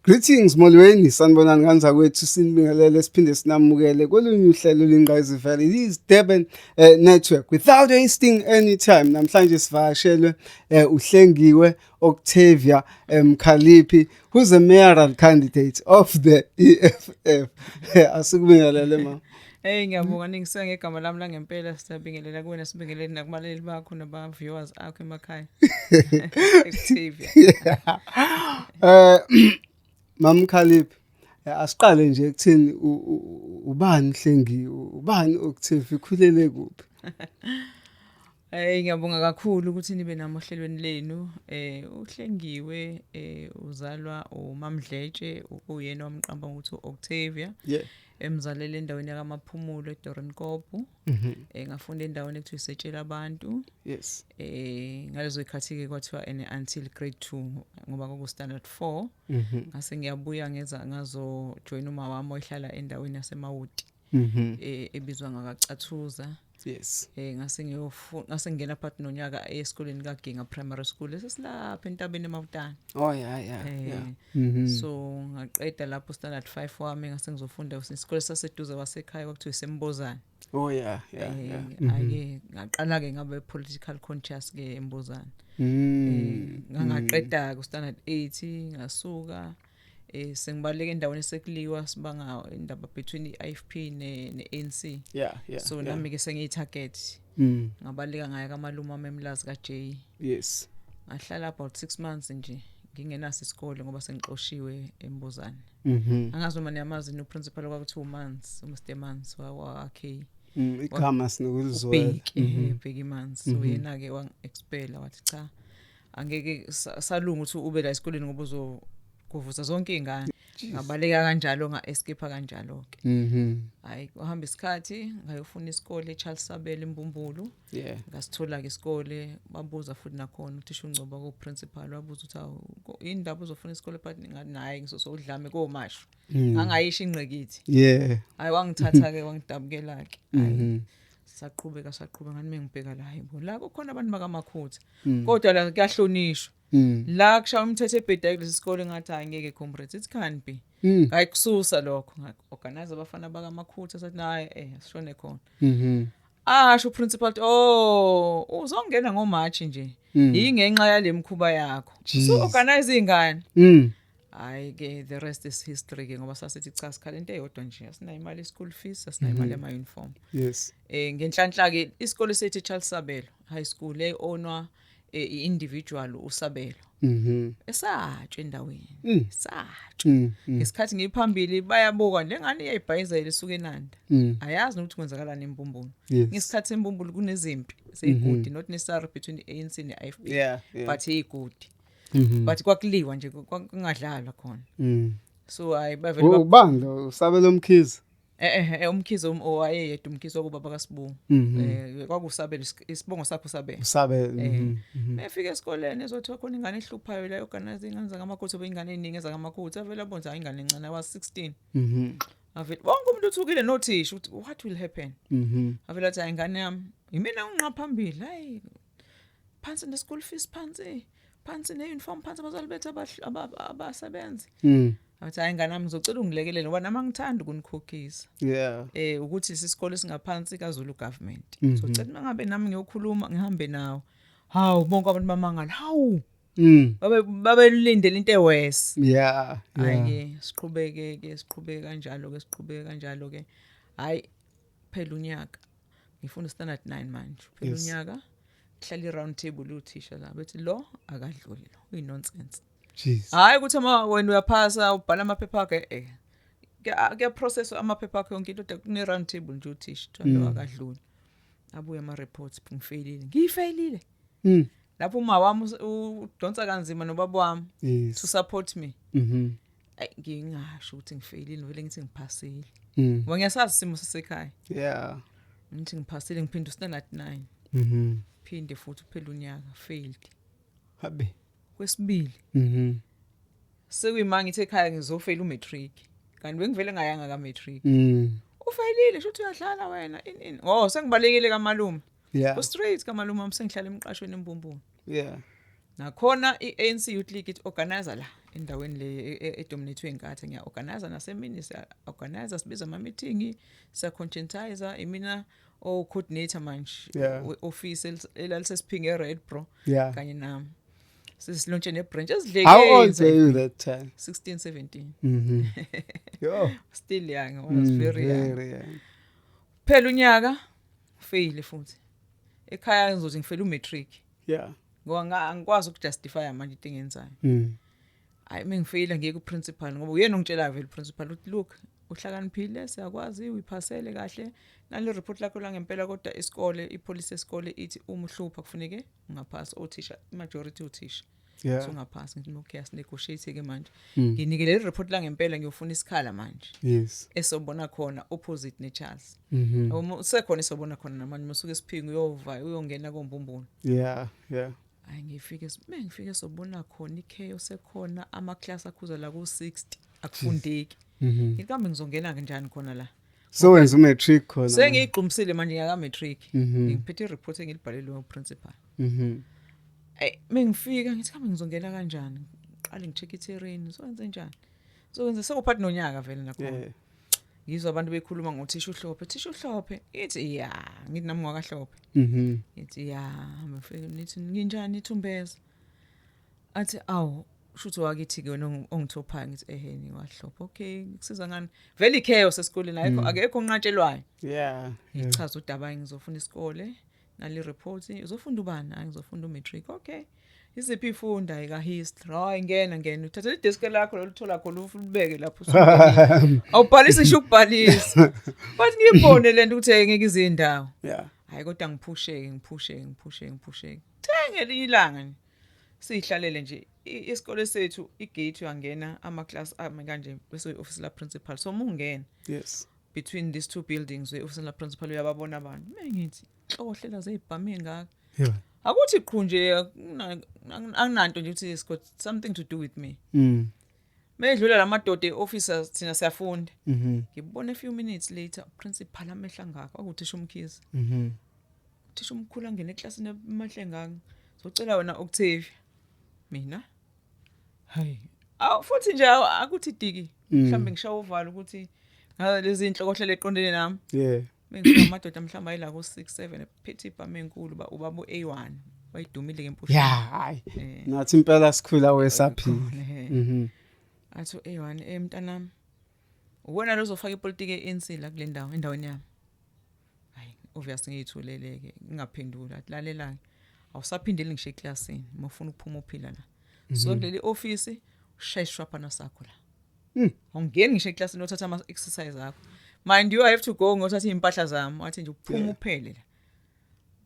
Greetings molweni sanibonani kanza kwethu sinibingelele siphinde sinamukele kolunye uhlelo lingqazi valley this Durban network without wasting any time. Namhlanje sivakashelwe uhlengiwe Octavia Mkhaliphi who's a mayoral candidate of the EFF. Asikubingelele mama. Hey ngiyabonga ningisenge igama lami la ngempela siyabingelela kuwena sibingelele nakubaleli bakho naba viewers akho emakhaya. Octavia. Mama Mkhaliphi asiqale nje ekuthini ubani Hlengiwe ubani Octavia ikhulele kuphi? Hey ngiyabonga kakhulu ukuthi nibe nami ohlelweni lenu. Uhlengiwe uzalwa uMamdletshe uyena wamqamba ukuthi Octavia. Yeah. Emzalele endaweni yakamaphumulo eDoornkop. Ngafunda endaweni ekuthiwa isetshela abantu. Yes. Ngalezo ikhathi ke kwathiwa until grade 2 ngoba kwaku standard 4. Ngase ngiyabuya ngazo join uma wami ohlala endaweni yaseMawuti. Ebizwa ngakaCathuza. Yes. Ngase ngena phakathi nonyaka esikoleni kaGinga Primary School esesilapha entabeni eMawutani. Oh yeah. So ngaqeda lapho standard 5 wami ngase ngizofunda isikole saseduze wasekhaya kwakuthiwa iSembozana. Oh yeah. Ake ngaqala ke ngabe political conscious ke eMbozana. Ngaqeda ku standard 8 ngasuka sengibaleke endaweni esekuliwa sibanga indaba between iIFP neANC. Yeah. So nami ke sengiyitarget. Ngabaleka ngaya kamaluma wamemlazi kaJ. Yes. Ngahlala about 6 months nje ngingenaso isikole ngoba sengixoshiwe eMbozana. Angazi uma niyamazi no principal kwakuthiwa uManzi uMr Manzi wakhe. Igama sinokulizwela. Big Manzi. So yena ke wang-expel wathi cha angeke salunga ukuthi ube la esikoleni ngoba kuvusa zonke ingane. Ngabaleka kanjalo nga-escape kanjalo ke. Hayi uhamba isikhathi ngayofuna isikole eCharles Sabel eMbumbulu. Yeah. Ngasithola ke isikole babuza futhi nakhona uthisha uNgcobo ku principal wabuza ukuthi indaba uzofuna isikole but nganayi ngisosodlame komasho. Angayisho ingqikithi. Yeah. Hayi wangithatha ke wangidabukela ke. Hayi saqhubeka ngani mengibheka la hayibo la kukhona abantu bakaMakhutha kodwa la kuyahlonishwa. La kushaya umthetho ebhedaya kulesi sikole ngathi angeke comrades it can be. Hayi kususa lokho organize abafana bakaMakhutha sathi naye asishone khona. Asho principal uzongena ngoMarch nje. Yingenxa yale mkhuba yakho. So organize ingane. Hayi ke the rest is history ke ngoba sasithi cha sikhala into eyodwa nje asinayo imali school fees asinayo imali ama uniform. Yes. Ngenhlanhla ke isikole sethu eCharles Sabelo High School eonwa individual uSabelo. Esatshwe endaweni. Satshwe. Ngesikhathi ngiphambili bayabuka lengane iyayibhayizela esuke eNanda. Ayazi ukuthi kwenzakalani eMbumbulu. Ngesikhathi eMbumbulu kunezimpi seyigudi not necessarily between the ANC ne IFP. Yeah. But igudi. But kwakuliwa nje kungadlalwa khona. So hayi bavele ubani lo Sabelo Mkhize? Umkhize owayeyedwa umkhize wokubaba kaSibungu. Kwakusabelo isibongo sakho Sabelo. Sabelo. Efika esikoleni ezothiwa khona ingane ehluphayo la organize ingane zakaMakhutha ingane eningi ezakaMakhutha avela bonza ingane encane was 16. Avela wonke umuntu uthukile nothisha ukuthi what will happen. Avela athi ingane yami imina unqa phambili hayi phansi ne school fees phansi ne uniform phansi abazali bethu abasebenzi. Athi ingane yami ngizocela ungilekelele ngoba nami ngithanda ukunikhokhisa. Yeah. Ukuthi isikole singaphansi kaZulu government. So cela mangabe nami ngiyokhuluma ngihambe nawo. Hawu bonke abantu bamangala. Hawu. Babelindele into ewes. Yeah. Hayi siqhubeke kanjalo ke. Hayi phela unyaka. Ngifunda standard 9 manje. Phela unyaka hlala round table uthisha la bethi lo akadluli lo. Uyi nonsense. Jeez. Hayi ukuthi wena uyaphasa ubhala amaphepha akhe ke process amaphepha akhe yonke into kune round table nje uthisha lo akadluli. Abuye ama reports ngifeyilile. Lapho uma wami udonsa kanzima nobaba wami to support me. Ngingasho ukuthi ngifeyilile vele ngithi ngiphasile. Ngoba ngiyasazi isimo sasekhaya. Yeah. Ngithi ngiphasile ngiphinda standard 9. Phinde futhi phela unyaka failed. Habe. Kwesibili. Sekuyima ngithi ekhaya ngizofail umatric. Kanti bengivele ngayanga ka matric. Ufeyilile shothi uyadlala wena in. Sengibalekile kaMalume. Yeah. Go straight kaMalume msengihlala emqashweni eMbumbulu. Yeah. Nakhona iANC Youth League it organizer la endaweni le edominate wenkathe ngiya-organizer nasemini siya-organizer sibiza ama-meeting siya-conscientizer imina o-coordinator manje we-office elalisesiphinge e-Red Bro kanye nami sisilontshe ne-branch How old were you that time? 16, 17. Yo. Still young, I was very young. Very young. Phela unyaka fail futhi. Ekhaya ngizothi ngifela umatric. Yeah. Ngoba angikwazi ukujustify manje into engenzayo. Hayi mengifeyila ngeke uprincipal ngoba uyena ongitshela vele uprincipal uthi look uhlakaniphile siyakwazi uyiphasele kahle nale report lakho la ngempela kodwa isikole ipolice esikole ithi uma uhlupha kufuneke ungaphasa othisha majority othisha. So ungaphasa ngithi okay asinegotiate ke manje. Nginike le report la ngempela ngiyofuna isikhala manje. Yes. Esobona khona opposite neCharles. Usekhona esobona khona namanje musuke esiphinga uyova uyongena kombumbulo. Yeah. Hayi ngifike sobona khona ichaos ekhona ama-class akhuza la ku-60 akufundeki. Ngikambe ngizongena kanjani khona la? So wenza umatric khona. Sengiyigqumisile manje ngiyaka-matric. Ngiphethe i-report engilibhalelwe uprincipal. Mengifika ngithi kambe ngizongena kanjani? Qale ngicheck i-terrain sowenze njani? Sowenze sekuphathi nonyaka vele nakhona. Ngizwa abantu bekhuluma ngothisha uhlophe ithi ngithi nami ngwakahlophe ithi mfike nithi nginjani ithumbeza athi awu shuthi wakithi ke wena ongithophayo ngithi ni wahlophe okay kusiza ngani vele chaos esikoleni akekho onqatshelwayo ngichaza udaba ngizofuna isikole nali report uzofunda ubani ngizofunda umatric okay iziphi ifunda eka history hayi ngena uthatha i-desk lakho lolithola khona ufubeke lapho awubhalisa isho ukubhalisa but ngibone lento ukuthi ngeke izindawo hayi kodwa ngiphusheke ngelinye ilanga sihlalele nje isikole sethu igate uyangena ama-class ami kanje bese office la principal so mungena between these two buildings we-office la principal uyababona abantu mengithi hlohlela zeyibhame ngaka akuthi qhunje anginanto nje ukuthi it's got something to do with me. Medlula lamadoda eofficers thina siyafunda. Ngibona a few minutes later principal amehla ngaka akuthisha umkhizi. Uthisha umkhulu angena eclassini emahle ngaka. Socela wena Octavia. Mina? Hayi. Futhi nje akuthi diki. Mhlambe ngishawa uvalo ukuthi lezi inhlokohlela eqondene nami. Mengifika amadoda mhlamba ayila ku 6 7 ephethe ibhame enkulu ubaba A1 wayidumile ke empusheni hayi nathi impela sikhula wesaphila athi A1 mntanami ubona lozofaka ipolitiki eNsila kule ndawo endaweni yami hayi obviously ngiyithuleleke ngingaphendula athi lalela awusaphindeli ngisho eclassini mafuna ukuphuma uphila la so kuleli office ushayishwa phana sakho la ungeni ngisho eclassini uthatha ama exercise akho mind you I have to go ngothatha impahla zami wathi nje uphuma uphele la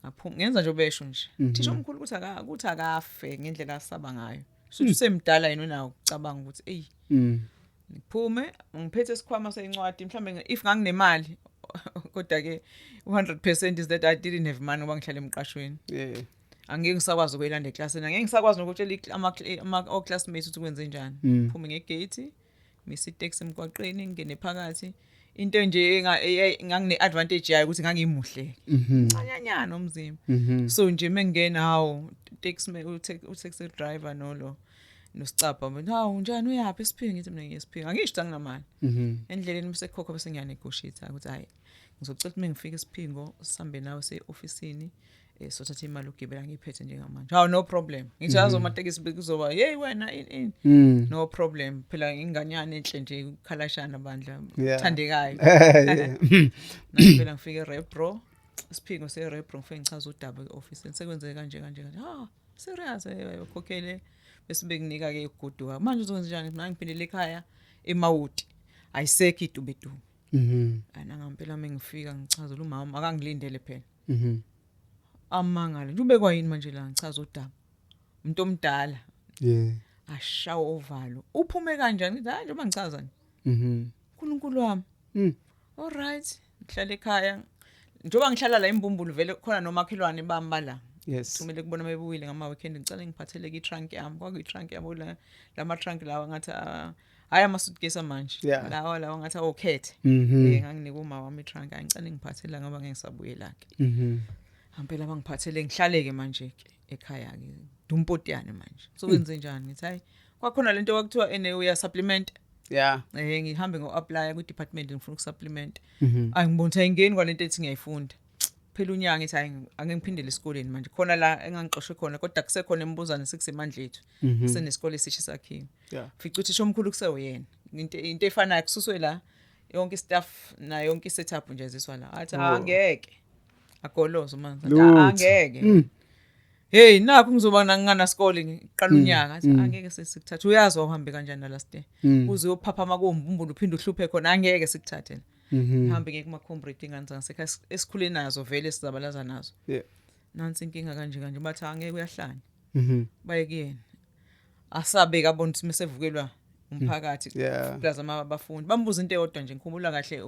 ngaphuma ngenza nje obesho nje thisha omkhulu ukuthi akafe ngendlela asaba ngayo suthi usemdala yena nawo ucabanga ukuthi ngiphume ngiphethe isikhwama sencwadi mhlambe if nganginemali kodwa ke 100% is that I didn't have money ngoba ngihlala emqashweni angeke ngisakwazi ukuyilanda eclassini angeke ngisakwazi nokutshela ama classmates ukuthi kwenze njani phume ngegate misi taxi emgwaqeni ngene phakathi into nje ngangine advantage yayo ukuthi ngangimuhle ncanyanyana umzimba so nje mengena hawo taxi driver nosicapha hawo njani uyapi esiphinga ngithi mina ngiyesiphinga angisho nginamali endleleni msekhokho bese ngiyanegotiate ukuthi hayi ngizocela ukuthi mengifika esiphingo sihambe nawe se-officeini sothatha imali ugibela ngiphethe njengamanje hawo no problem ngithi azomatekisi kuzoba hey wena in no problem phela inganyane enhle nje ukhalashana bandla uthandekayo phela ngifike eRepro isiphingo seRepro ngifike ngichaza udaba eoffice sekwenzeke kanje serious ukhokhele bese bekunika ke uguduka manje uzokwenza njani mina ngiphindele ekhaya eMawuti ayisekho idubedu anangampela mengifika ngichazela umama akangilindele phela amangala njube kwayini manje la ngichaza udaba umuntu omdala ashawa ovalo uphume kanjani hayi njengoba ngichaza uNkulunkulu wami all right ngihlala ekhaya njengoba ngihlala la eMbumbulu vele khona nomakhelwane bambala kumele kubona mebuyile ngama weekend ngicela ngiphathele itrunk yami kwakuyitrunk yabo lama trunk lawa ngathi hayi ama suitcase manje lawa ngathi awokhethe nganginika uma wami itrunk ngicela ngiphathela ngoba ngeke ngisabuyela ke Ampela bangiphathele ngihlaleke manje ekhaya ke dumpotiyane manje so wenze njani ngithi hayi kwakhona lento wakuthiwa uya supplement Yeah. ngihambe ngo-apply kwi-department ngifuna ukusupplement Mhm. angiboni ayingeni kwalento ethi ngiyayifunda phela unyanga ethi hayi ake ngiphindele esikoleni manje khona la engangiqoshwe khona kodwa kusekhona embuzane sekusemandla ethu kusenesikole esisha sakhiwe Yeah. fica ukuthi omkhulu kusewuyena into efanayo kususwe la yonke staff na yonke setup nje eziswa la athi angeke agolozo manje angeke hey nakho ngizoba ngingana sikole ngiqala unyaka athi angeke sesikuthatha uyazi uhambe kanjani la last day uze uyophaphama kombumbulu uphinde uhluphe khona angeke sikuthathe ngihambe ngeke kuma-comrade ingane zangasekhaya esikhule nazo vele sizabalaza nazo Yeah. nansi inkinga kanje bathi angeke uyahlanya baye kuyena asabe kabona ukuthi mesevukelwa umphakathi plaza abafundi bambuza into eyodwa nje ngikhumbula kahle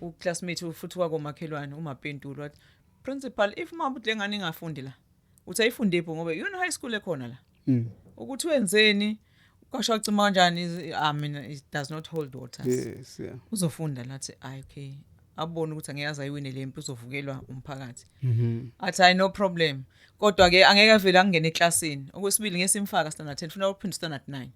u-classmate futhi kwakomakhelwane uMapentulo wathi principal if mabuthi lengane ingafundi la uthi ayifunde pho ngoba yona high school ekhona la ukuthi wenzeni kwasho acima kanjani mina it does not hold water Yes, yeah. uzofunda lathi okay abone ukuthi angeyazi ayiwine lempi uzovukelwa umphakathi athi I no problem kodwa ke angeke vele angene eclassini okwesibili ngesimfaka standard 10 funa uphinde standard 9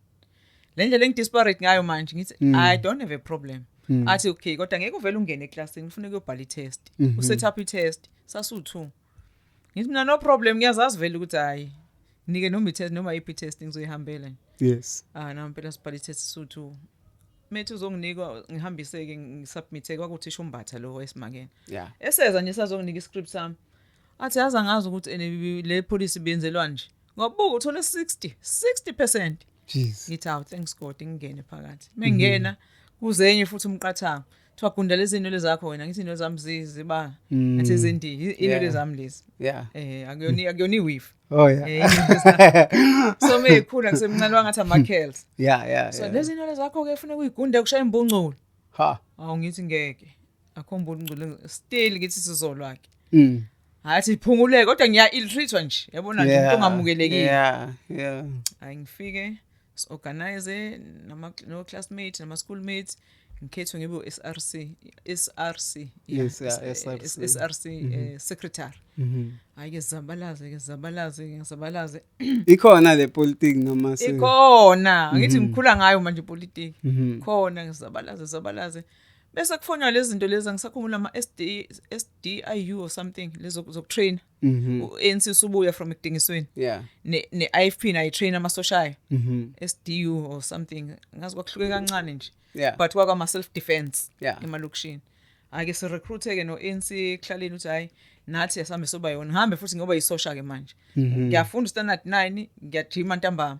le ndlela engidisparate ngayo manje ngithi I don't have a problem athi okay kodwa ngeke uvele ungene eclassini kufuneka uyobhala i-test uset up i-test sasu2 ngithi mina no problem ngiyazazi vele ukuthi hayi nike noma i-test noma iphi i-test ngizoyihambela Yes. nampela sibhala i-test sasu2 methu uzonginika ngihambiseke ngisubmit kwakuthisha umbatha lo esimakeni Yeah. eseza nje sazonginika iscript sami athi yaza ngazi ukuthi le policy benzelwa nje ngobuka uthola 60% Jeez. ngithi awu thanks God ngingene phakathi mengena kuzenye futhi umqathango kuthiwa gunda lezi zinto lezakho wena ngithi into zami ziba ngathi zindi into lezami lezi Yeah. akuyoni weave Oh yeah. so mekhula ngisemncane wangathi ama-curls Yeah. so lezi zinto lezakho ke ufuna kuyigunde kushaya imbungculo Ha. awu ngithi ngeke akho mbungculo still ngithi sizolwakhe hathi iphunguleke kodwa ngiya-illitreatwa nje yabona nje umuntu ongamukelekile Yeah. hayi ngifike si-organize no-classmates nama-schoolmates ngikhethwe ngibe u-SRC Yes, yeah, SRC. SRC secretary hayi ke sizabalaze Ikhona le politics noma ikhona ngithi ngikhula ngayo manje ipolitiki khona ngizabalaze bese kufonwa lezi zinto lezi angisakhumbula SDIU or something lezo zokutrain ANC usubuya from ekudingisweni Yeah. ne-IFP nayitrain amasoshayo SDU or something ngazi kwakuhluke kancane nje Yeah. but kwakama self defense Yeah. emalokishini ake si recruiteke no ANC ekhlaleni uthi hayi nathi yasambe soba yona ngihambe futhi ngoba yisosha ke manje ngiyafunda standard 9 ngiyajima ntambama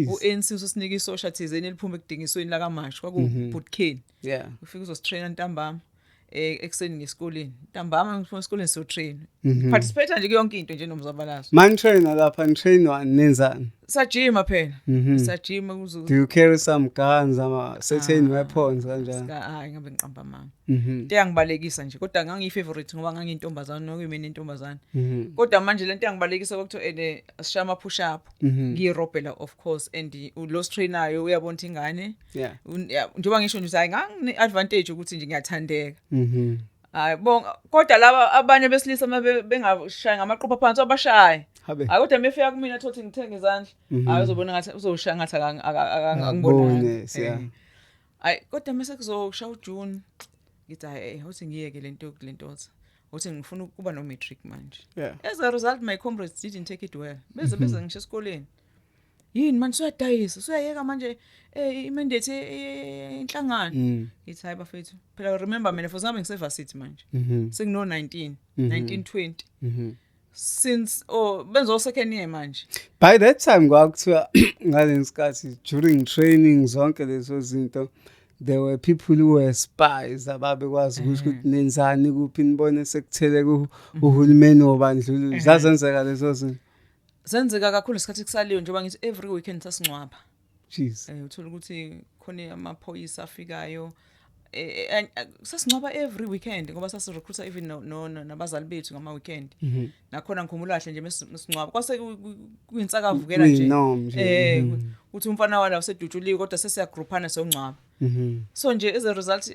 u-ANC ususinika isosha thizeni eliphuma ekudingisweni la kaMashu kwaku-Bootcane Yeah. ufika uzostraina ntambama ekseni ngesikoleni ntambama ngifuna esikoleni siyotrain participate nje kuyonke into nje nomzabalazo Man trainer lapha train one nenzani. sajima phela sajima kuzo Do you carry some guns ama certain weapons kanjani? hayi ngabe ngiqamba mama into yangibalekisa nje kodwa ngangiyi-favorite ngoba ngangiyintombazane nokuyimina intombazane kodwa manje lento yangibalekisa kwakuthiwa asishaya ama-push up ngiyirobhela of course and ulos trainayo uyabona ukuthi ingane Yeah. njengoba ngisho nje hayi ngane-advantage ukuthi nje ngiyathandeka hayi bonga kodwa laba abanye besilisa bengashayi ngamaqupha phansi abashaye Habe. hayi kodwa mefika kumina thothi ngithenge izandla hayi uzobona ngathi uzoshaya ngathi Akangiboni, yeah. hayi kodwa mase kuzoshaya uJune ngithi hayi uthi ngiyeke lento uthi ngifuna ukuba no matric manje Yeah. as a result my comrades didn't take it well beze ngisho esikoleni yini manje uyadayisa usuyayeka manje imandate inhlangano ngithi hayi bafethu phela remember mina for example ngisevarsity manje sengino 19 20 since benzo second year manje By that time kwakuthiwa ngalensikhathi during training zonke lezo zinto there were people who were spies ababekwazi ukuthi nenzani kuphi nibone sekuthele uhulumeni wobandlululo zazenzeka lezo zinto senzeka kakhulu isikhathi kusaliwe njengoba ngithi every weekend sasingcwaba jeez uthola ukuthi khona amaphoyisa afikayo sasingcwaba every weekend ngoba sasirecruiter even nabazali bethu ngama weekend nakhona ngikhumbula kahle nje mesingcwaba kwase kuyinsakavukela nje uthi umfana wala usedutshuliwe kodwa sesiyagroupana songcwaba so nje as a result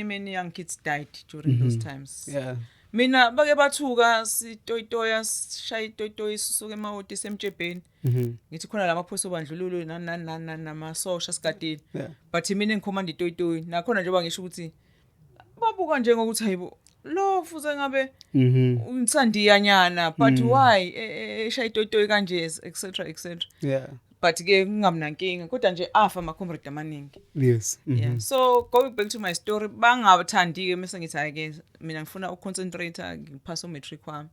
many young kids died during those times yeah mina bake bathuka sitoyitoya sishaya itoyitoyi sisuka eMawoti semtshebheni ngithi khona lamaphoso bandlululo namasosha sigadile but mina ngikhomanda itoyitoyi nakhona njengoba ngisho ukuthi babuka njengokuthi hayibo lo fuze ngabe unsandiyanyana but why eshaya itoyitoyi kanje etc yeah but ke ngingamnankinga kodwa nje afa ama comrade amaningi yes yeah so going back to my story bangabathandi ke mase ngithi ake mina ngifuna uconcentrate ngiphasa umatric wami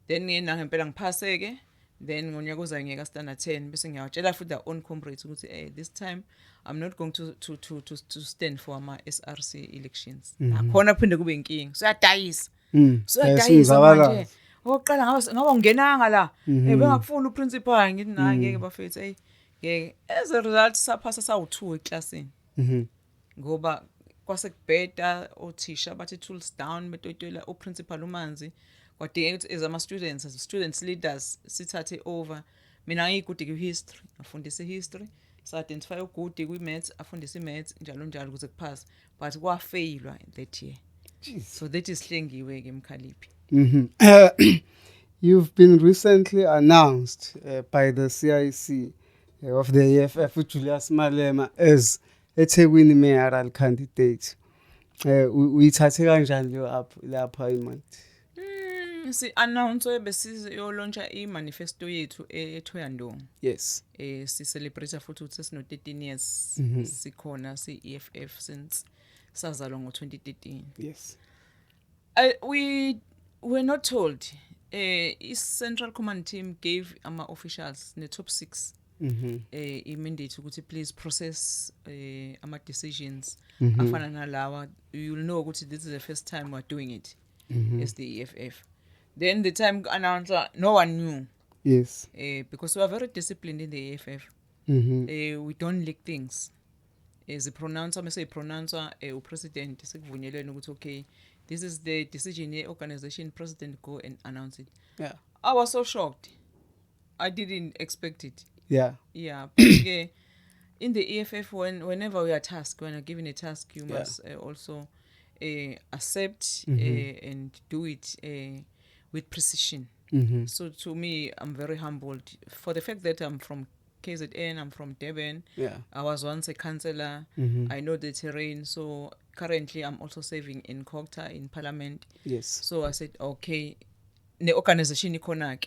then ngena ngempela ngiphaseke then ngonyaka ozayo ngiyeka standard 10 bese ngiyawatshela futhi on comrades ukuthi this time I'm not going to stand for ama SRC elections akhona kuphinde kube inkinga siyadayisa siyadayisa manje oqala ngaba ungenanga la bengakufuna uprincipal ngithi nayi ngeke bafethu ngeke as a result saphasa sawu2 eclassini ngoba kwase kubheda othisha bathi tools down betoyitola uprincipal umanzi kwadingeka ukuthi as students as students leaders sithathe over mina ngiyigudi ku-history ngafundisa history sa-identify ugudi kwi-maths afundisa i-maths njalo ukuze kuphase but kwafailwa that year so that is hlengiwe-ke Mkhaliphi. You've been recently announced by the CIC of the EFF Julius Malema as eThekwini mayoral candidate. Uyithathe kanjani lo lapha imali? Si announce besiyolontsha imanifesto yethu eThoyandong. Yes. Si celebrate futhi ukuthi sino 13 years sikhona si EFF since sazalwa ngo2013. Yes. We were not told. Central Command team gave our officials the top 6 mandate ukuthi please process our decisions afana nalawa. You'll know ukuthi this is the first time we're doing it as the EFF. Then the time announcer, no one knew. Yes. Because we are very disciplined in the EFF. We don't leak things. As a pronouncer, I say pronouncer, president, okay, this is the decision the organization president go and announce it. Yeah. I was so shocked. I didn't expect it. Yeah. Yeah. But in the EFF, whenever we are tasked, when you're given a task, you must also accept and do it with precision. So to me, I'm very humbled for the fact that I'm from KZN, I'm from Durban. Yeah. I was once a councillor. I know the terrain. So currently I'm also serving in Kokta in Parliament. Yes. So I said, okay, the organization ikonake.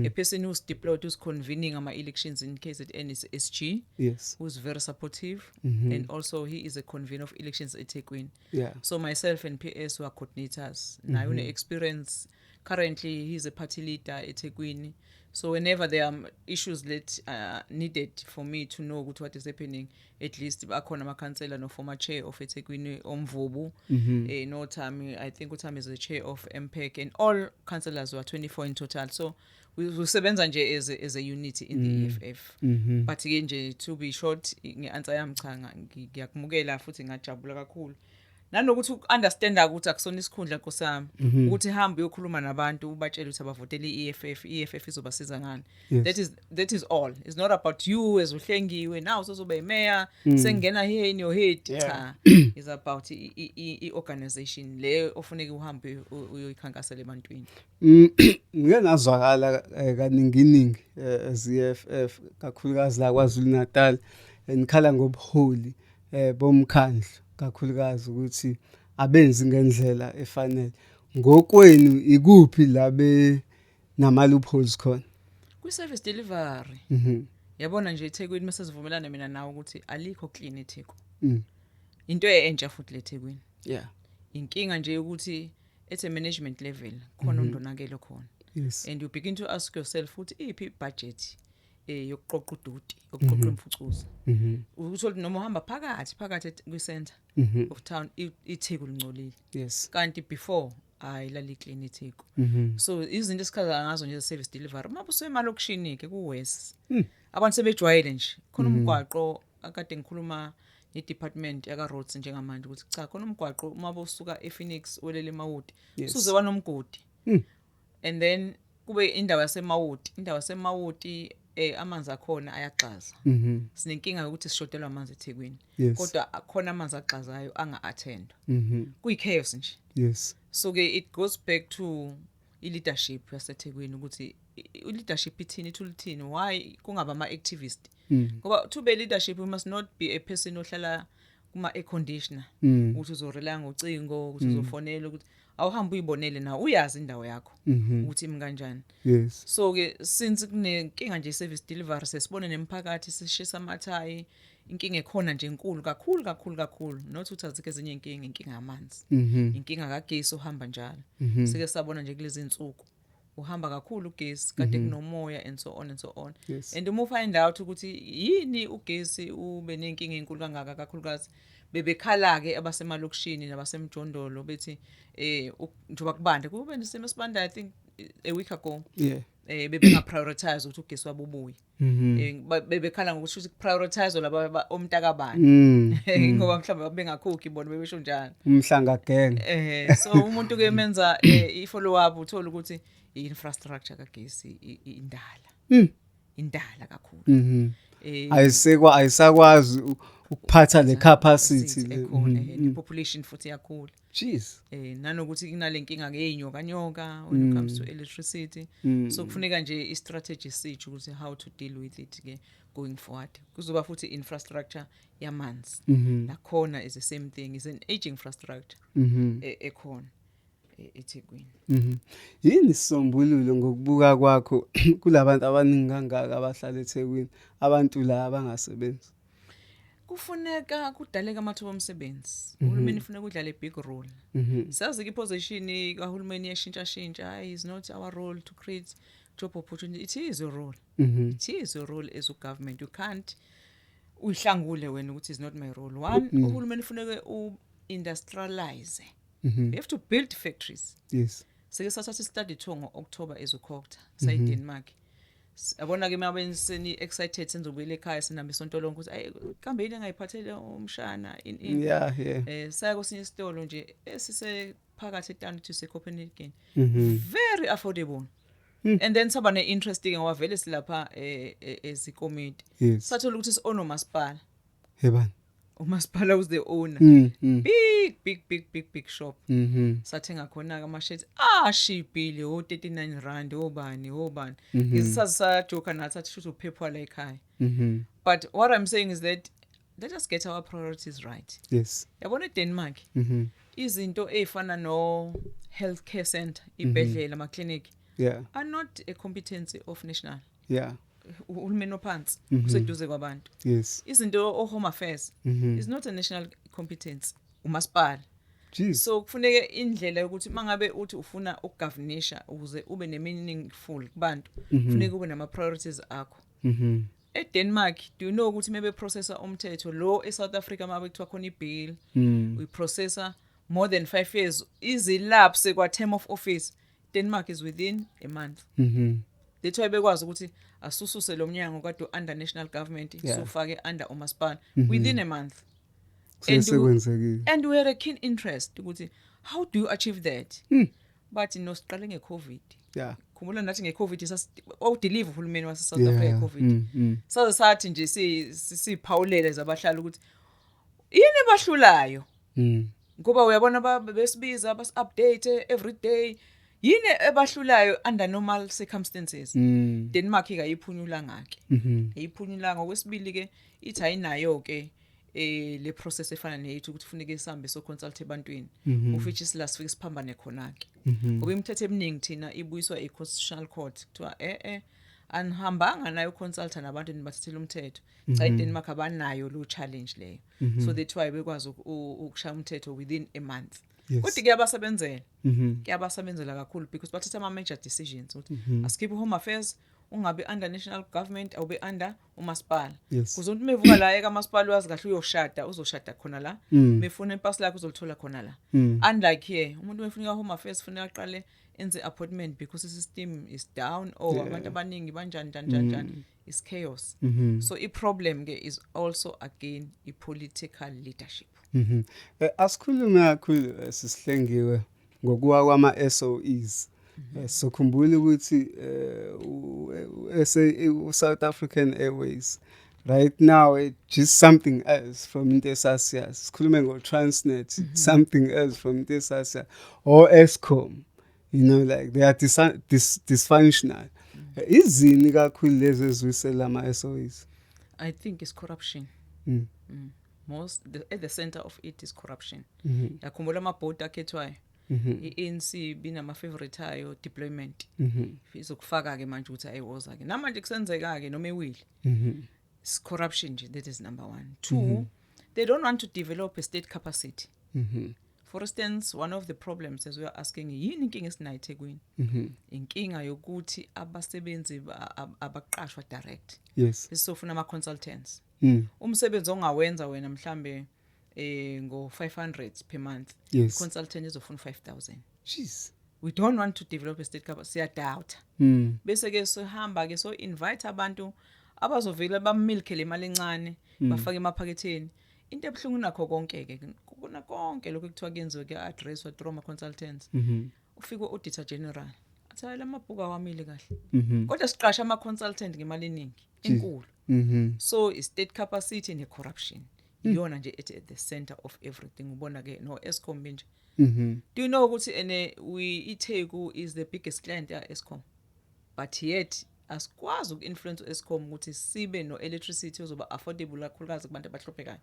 A person who's deployed, who's convening our elections in KZN is SG. Yes. Who's very supportive. And also he is a convener of elections at Ethekwini. Yeah. So myself and PS were coordinators. Now you experience, currently he's a party leader at Ethekwini. So whenever there are issues that needed for me to know what is happening, at least akhona ama councillor no former chair of Ethekwini Omvubu, no Tami, I think Utami is the chair of MPEC, and all councillors were 24 in total. So we sebenza nje as a unity in the EFF. But again nje to be short, ngeanswer yami cha ngiyakumukela futhi ngajabula kakhulu. Nanokuthi understanda ukuthi akusona isikhundla nkosami ukuthi hambe uyokhuluma nabantu ubatshela ukuthi abavotela iEFF izobasiza ngani. That is all. It's not about you as uhlengiwe now uzoba imayor sengena here in your head. Cha. It's about i organization le ofuneka uhambe uyoyikhankasela ebantwini. Ngeke nazwakala kaninginingi as EFF kakhulukazi la kwaZulu Natal enikhala ngobuholi bomkhandlu kakhulukazi ukuthi abenzi ngendlela efanele. Ngokwenu ikuphi labe nama loopholes khona? Ku service delivery. Yabona nje eThekwini mesesivumelana mina nawe ukuthi alikho clean eTheku. Into entsha futhi leThekwini. Yeah. Inkinga nje ukuthi at a management level khona undonakelo khona. Yes. And you begin to ask yourself ukuthi iphi budget yokuqoqa uduti yokuqoqa imfucuza ukuthi noma uhamba phakathi kwi center of town iTheku lingcolile. Yes. Kanti before ayilali clean iTheku. So izinto esikhaza ngazo nje service delivery mabuso emalokishini ke ku West abantu sebejwayele nje khona umgwaqo akade ngikhuluma department yaka roads njengamanje ukuthi cha khona umgwaqo uma bosuka ePhoenix welele eMawoti suze wanomgodi and then kube indawo yaseMawoti amanzi akhona ayaxaza sinenkinga ukuthi sishodelwa amanzi eThekwini kodwa akhona amanzi axazayo anga attend kuyi chaos nje. Yes. So ke it goes back to i-leadership yaseThekwini ukuthi i-leadership ithini ithulithini why kungaba ama-activist ngoba to be leadership you must not be a person ohlala kuma-air conditioner ukuthi uzorela ngocingo ukuthi uzofonela ukuthi awuhambe uyibonele na uyazi indawo yakho ukuthi imi kanjani. Yes. So ke since kunenkinga nje service delivery sesibone nemphakathi sishisa amathayi inkinga ekhona nje enkulu kakhulu not ukuthi azike ezinye inkinga yamanzi inkinga kagesi uhamba njalo sike sabona nje kulezi insuku uhamba kakhulu ugesi kade kunomoya and so on. Yes. And uma find out ukuthi yini ugesi ube nenkinga enkulu kangaka kakhulukazi bebekhala ke abasemalokishini nabasemjondolo bethi njoba kubanda kube nesimo sibanda I think a week ago. Yeah. Bebenga prioritize ukuthi ugesi wabo ubuye bebekhala ngokuthi uthi prioritize laba omntakabani ngoba mhlawumbe bengakhokhi bona bebesho njalo Umhlanga gang. So umuntu ke menza I follow up uthola ukuthi i-infrastructure kagesi indala kakhulu ayisakwazi ukuphatha le capacity the population futhi yakhula. Jeez. Nanokuthi kunalenkinga ngeenyoka when it comes to electricity so kufuneka nje i-strategy sithi ukuthi how to deal with it ke going forward kuzoba futhi infrastructure yamanzi nakhona is the same thing is an aging infrastructure ekhona eThekwini. Yini isisombululo ngokubuka kwakho kulabantu abaningi kangaka abahlala eThekwini abantu la abangasebenzi? Kufuneka kudaleka amathuba omsebenzi uhulumeni ufuneka udlale a big role. Sazi ke position kahulumeni yashintsha is not our role to create job opportunity. It is your role. It is your role as a government. You can't uhlangule wena ukuthi is not my role. One uhulumeni ufuneka industrialize. You have to build factories. Yes. Sike sathatha study tour ngo-October ezokhokta say Denmark. Abona ke mabenseni excited senzobuyela ekhaya sinambe isonto lonke ukuthi ay kambe yini engayiphathele umshana yeah. Saya kosinye isitolo nje esise phakathi eTown to Copenhagen. Very affordable. And then sabane interesting wavele silapha ezikomiti. Yes. Sathola ukuthi si-own umasipala. Yebani. Umasipala was the owner. Big shop. Sathenga khona ke ama-shirts ashibhile o39 obani. Isaza joke nathi athi should uphepha la ekhaya. But what I'm saying is that let us get our priorities right. Yes. Yabona eDenmark izinto ezifana no healthcare center ibhedlela ama clinic are not a competence of national. Yeah. Uhulumeni ophansi kuseduze kwabantu. Yes. Izinto home affairs is not a national competence umasipala. Jeez. So kufuneke indlela ukuthi mangabe uthi ufuna ukugovernisha ukuze ube ne-meaningful kubantu kufuneka ube nama priorities akho. eDenmark do you know ukuthi maybe processor umthetho lo eSouth Africa mabe kuthiwa khona ibill we processor more than 5 years izilapse kwa term of office Denmark is within a month. Letho bekwazi ukuthi asususe lo mnyango kade under national government so fake under umasipala within a month. And we had a keen interest ukuthi how do you achieve that? But siqale ngeCovid. Yeah. Khumbula nathi ngeCovid deliver uhulumeni wase South Africa COVID. So sathi nje siphawulele zabahlala ukuthi yini bahlulayo. Ngoba uyabona besibiza bas update every day. Yini ebahlulayo under normal circumstances. Denmark ikayiphunyula ngake. Eyiphunyula ngokwesibili ke ithi ayinayo ke le process efana nethu ukuthi kufuneke sihambe so consult ebantwini ufithi silasifike siphambane khona ke. Ngoba imithetho eminingi thina ibuyiswa eConstitutional Court kuthiwa anihambanga nayo consulta nabantu nibathathela umthetho. Cha eDenmark abanayo lo challenge leyo. So that's why bekwazi ukushaya umthetho within a month. Kodwa kuyabasebenzela kakhulu because bathatha ama major decisions ukuthi askiphe home affairs ungabe under national government awube under umasipala. Kuzothi mevuka la ekamasipala wazi kahle uyoshada uzoshada khona la befuna ipass lakho uzolithola khona la. Unlike here umuntu mefunika home affairs funeka aqale enze appointment because the system is down or abantu abaningi banjani is chaos. So I problem ke is also again I political leadership. Asikhulume kakhulu sisihlengiwe ngokuwa kwama SOEs. Sokhumbula ukuthi South African Airways right now it's just something else from Intesasya. Sikhulume ngo-Transnet, it's something else from Intesasya or Eskom. You know, like they are dysfunctional. Izini kakhulu lezi ezwisela ama-SOEs. I think it's corruption. Mm. At the center of it is corruption. Mhm. Yakhumbula amabhodi akhethwayo. I-ANC binama-favorite ayo deployment. Izokufaka-ke manje ukuthi ayiwoza-ke. Namanje kusenzeka-ke noma ewile. It's corruption nje, that is number one. Two, they don't want to develop a state capacity. For instance, one of the problems as we are asking, yini inkinga esinayo eThekwini? Inkinga yokuthi abasebenzi abaqashwa direct. Yes. Sisofuna ama-consultants. Umsebenzi ongawenza wena mhlambe ngo-500 per month. Yes. Consultant izofuna 5,000. Jeez. We don't want to develop a state capacity. Siyadoubt. Bese-ke sohamba-ke so-invite abantu abazovela bamilkele imali encane, bafake emaphaketheni. Into ebuhlungu nakho konke-ke, kuna konke lokho kuthiwa kuyenziwe ke-addresswa through ama-consultants. Ufike u-auditor general. Athi hayi lamabhuku awamile kahle. Kodwa siqasha ama-consultant ngemali eningi, enkulu. So, state capacity ne-corruption. Iyona nje at the center of everything. Ubona-ke no Eskom nje. Do you know ukuthi iTheku is the biggest client ya Eskom? But yet, asikwazi uku-influence Eskom ukuthi sibe no-electricity ozoba affordable kakhulukazi kubantu abahluphekayo.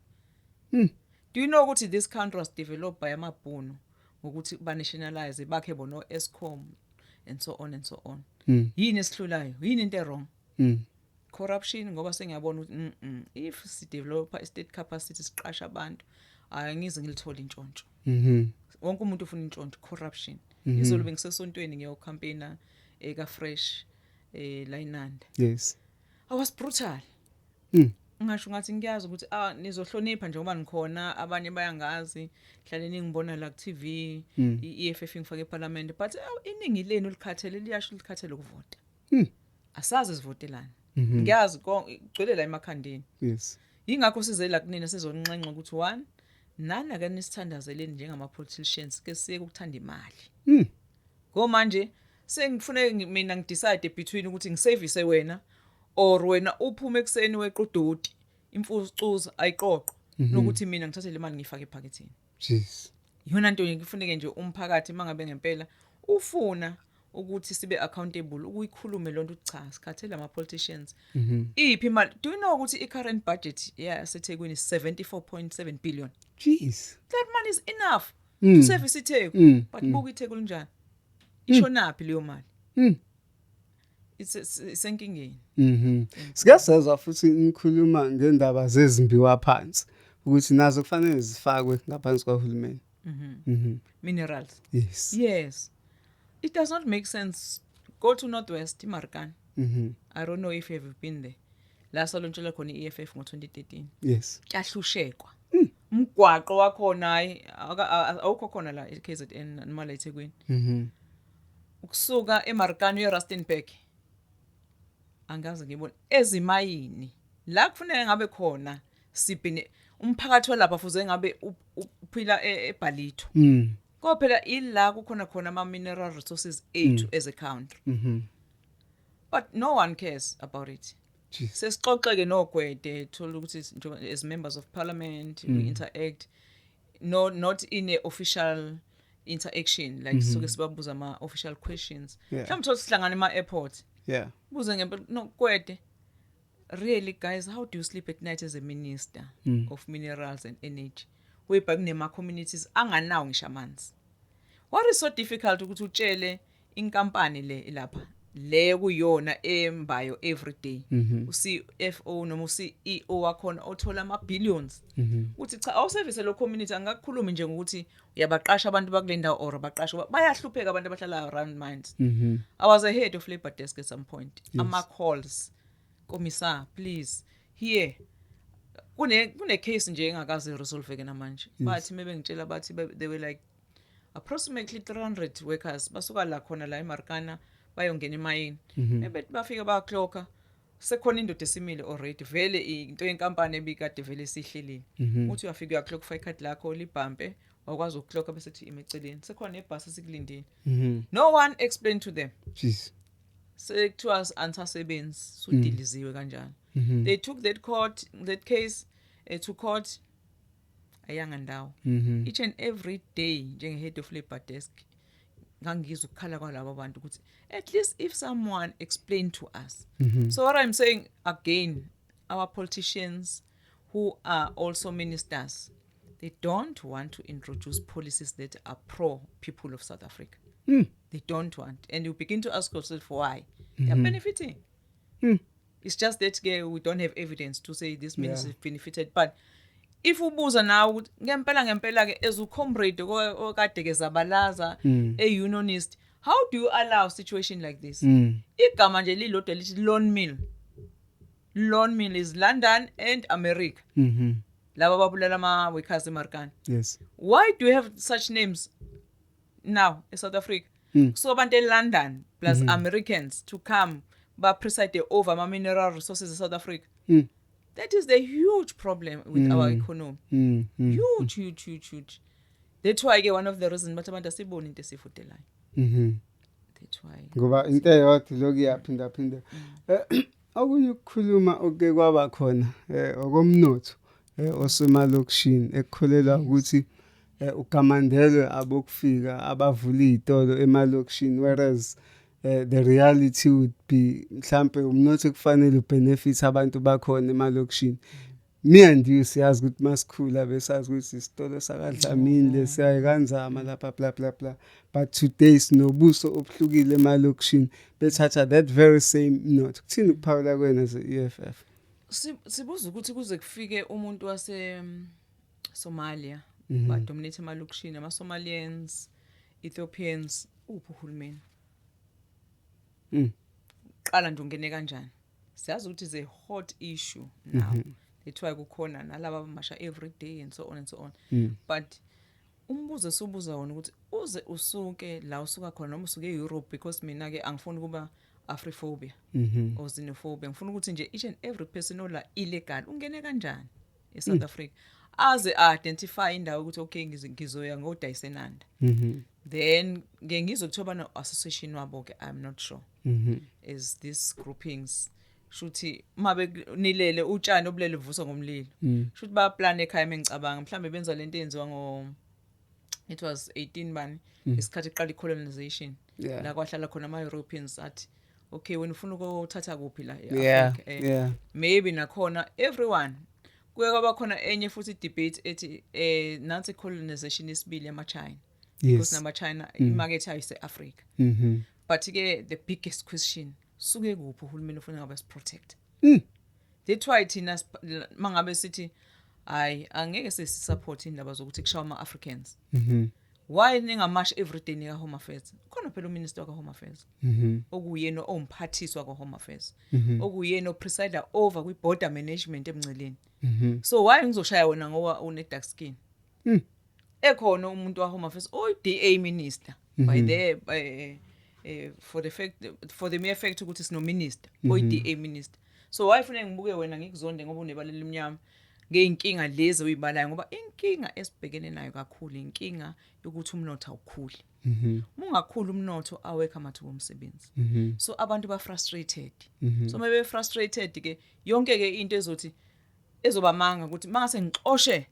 Do you know ukuthi this country was developed by amabhunu ngokuthi ba-nationalize bakhe bono Eskom and so on and so on. Yini esihlulayo? Yini into wrong? Corruption ngoba sengiyabona ukuthi if si develop a state capacity siqasha abantu angize ngilithola intshontsho. Wonke umuntu ufuna intshontsho. Corruption. Izolo bengisesontweni ngiyocampaigna eka Fresh la eNanda. Yes. I was brutal. Ngisho ngathi ngiyazi ukuthi nizohlonipha njengoba nikhona, abanye bayangazi, hlale ningibona la ku TV, iEFF ngifake eParliament, but iningi lenu likhathele liyasho likhathele ukuvota. Asazi sivotelana. Ngiyazi igcwele la emakhandeni. Yes. Yingakho sizela kunina sizonqenqa ukuthi one, nani ake nisithandazeleni njengama politicians ke siye ukuthanda imali. Ngo manje sengifune mina ngidecide between ukuthi ngiservice wena or wena uphume ekseni weqududi imfucuza ayiqoqo nokuthi mina ngithathe le mali ngifake ephaketheni. Jeez. Yona into ngifuneke nje umphakathi mangabe ngempela ufuna ukuthi sibe accountable ukuyikhulume lonto cha sikhathela ama politicians. Iphi imali? Do you know ukuthi i-current budget yaseThekwini is 74.7 billion? Jeez. That money is enough to service iTheku. But buku iTheku njani? Ishonaphi leyo mali? It's enkingeni. Siyasezwa futhi nikhuluma ngendaba zezimbiwa phansi ukuthi nazo kufanele zifakwe ngaphansi kwahulumeni. Minerals. Yes. Yes. It does not make sense. Go to Northwest, Markan. I don't know if you've been there. La salontshelwa khona iEFF ngo-2013. Yes. Kyahlushekwa. Umgwaqo wakhona awukho khona la eKZN noma la eThekwini. Ukusuka eMarkan uye Rustenburg. Angazi ngibona ezimayini la kufanele ngabe khona sibhine umphakathi walapha fuze ngabe uphila eBhalito. Ko phela ila kukhona khona ama mineral resources ethu as a country. But no one cares about it. Sesixoxeke noGwede thola ukuthi as members of parliament we interact not in a official interaction like soke sibabuza ama official questions. Mhlawumbe thola sihlangana ema airport. Yeah. Buze ngempela no Gwede. Really guys, how do you sleep at night as a minister of minerals and energy? Weba kunema communities anganawo ngisho amanzi. What is so difficult ukuthi utshele inkampani le lapha le kuyona embayo every day. uCFO noma uCEO wakhona othola ama billions. Uthi cha awuservice lo community angakukhulumi nje ngokuthi uyabaqasha abantu bakulenda or baqasha bayahlupheka abantu abahlala around mines. I was a head of labor desk at some point. Ama calls Komisa, please here kune case nje engakaze resolve ke namanje. Bathi mebe ngitshela bathi they were like approximately 300 workers basuka la khona la eMarikana bayongena emayini. Ebe bafika baclocka sekhona indoda esimile already vele into yenkampani ebikade vele sihlelile. Uthi uyafika uyaclock 5 card lakho libhampe wakwazi ukuclocka bese thi imeceleni sekhona nebhasi sikulindile. No one explained to them. Jeez. Sekuthiwa antasebenzi sudiliziwe kanjani. They took that case to court ayangandawo. Each and every day njenge head of labor desk ngangizwa ukukhala kwalabo bantu ukuthi at least if someone explained to us. So what I'm saying again, our politicians who are also ministers, they don't want to introduce policies that are pro people of South Africa. They don't want. And you begin to ask yourself why. They are benefiting. It's just that we don't have evidence to say this minister benefited. But if ubuza now ngempela ke as ucomrade okade ke zabalaza a unionist, how do you allow a situation like this? Igama nje lilodwa lithi Lawn Mill. Lawn Mill is London and America. Laba babulala ama workers eMarikana. Yes. Why do you have such names now in South Africa? So abantu eLondon plus Americans to come preside over my mineral resources in South Africa. That is the huge problem with our economy. Huge. That's why one of the reasons abantu asiboni into esifudelayo. That's why. Ngoba into eyodwa lokuyaphinda. Okunye ukukhuluma oke kwaba khona okomnotho osemalokishini ekukholelwa ukuthi ugamandelwe abokufika abavula izitolo emalokishini, whereas the reality would be mhlambe umnotho kufanele ubenefit abantu bakhona emalokishini. Me and you siyazi ukuthi masikhula besazi ukuthi isitolo sakadlamini lesiyayi kanzama lapha bla. But today sinobuso obuhlukile emalokishini bethatha that very same note. Kuthini ukuphawula kwena ze-EFF? Sibuza ukuthi kuze kufike umuntu wase Somalia badominate emalokishini, ama-Somalians, Ethiopians, uphi uhulumeni? Qala nje ungene kanjani? Siyazi ukuthi is a hot issue now. That's why kukhona nalaba abamasha every day and so on. But umbuzo sobuza wona ukuthi uze usuke la usuka khona noma usuke eEurope, because mina ke angifuni kuba Afrophobia or xenophobia. Ngifuna ukuthi nje each and every person ola illegal ungene kanjani eSouth Africa, aze identify indawo ukuthi okay ngizoya ngoDayisenanda. Then ngizokuthoba no association wabo ke, I'm not sure. Is these groupings shuthi mabe nilele utshani obulele vuswa ngomlilo, shuthi ba plan ekhaya mengicabanga mhlambe benza lento enziwa it was 18 bani isikhathi eqala colonization la kwahlala khona ama Europeans athi okay wena ufuna ukuthatha kuphi la eAfrica. Maybe nakhona everyone kuye kwaba khona enye futhi debate ethi nansi colonization isibili yama China, because nama China imarket ayise Africa. But ke the biggest question, suke kuphi uhulumeni ufuna ngabe protect. That's why thina mangabe sithi angeke sisupport indaba zokuthi kushawa ama Africans. Why ningamash every day nika Home Affairs? Khona phela uminister ka Home Affairs. Okuyena omphathiswa ka Home Affairs. Okuyena opresider over kwi border management emnceleni. So why ngizoshaya wena ngoba une dark skin? Ekhona umuntu wa Home Affairs DA minister by the for the mere fact ukuthi sino minister DA minister. So why funa ngibuke wena ngikuzonde ngoba unebalela emnyama ngeinkinga lezi uyibalayo, ngoba inkinga esibhekene nayo kakhulu inkinga yokuthi umnotho awukhuli. Mungakhulu umnotho awekho amathuba omsebenzi. So abantu ba frustrated. So maybe frustrated ke yonke ke into ezothi ezobamanga ukuthi mangase ngixoshe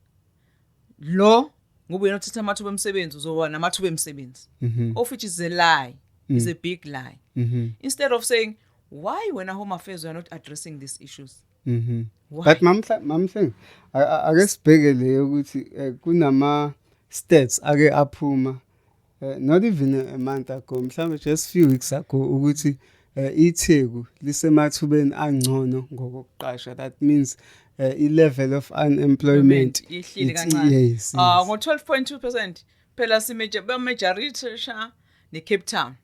lo ngoba uyena uthatha amathuba omsebenzi uzoba namathuba omsebenzi, of which is a lie. Is a big lie. Instead of saying why when Home Affairs are not addressing these issues. But mamthing ake sibhekele ukuthi kunama stats ake aphuma not even a month ago, mhlawumbe just few weeks ago, ukuthi iTheku lisemathubeni angcono ngokuqasha. That means i-level of unemployment ihlile kancane. Ngo 12.2% phela majority sha ne Cape Town.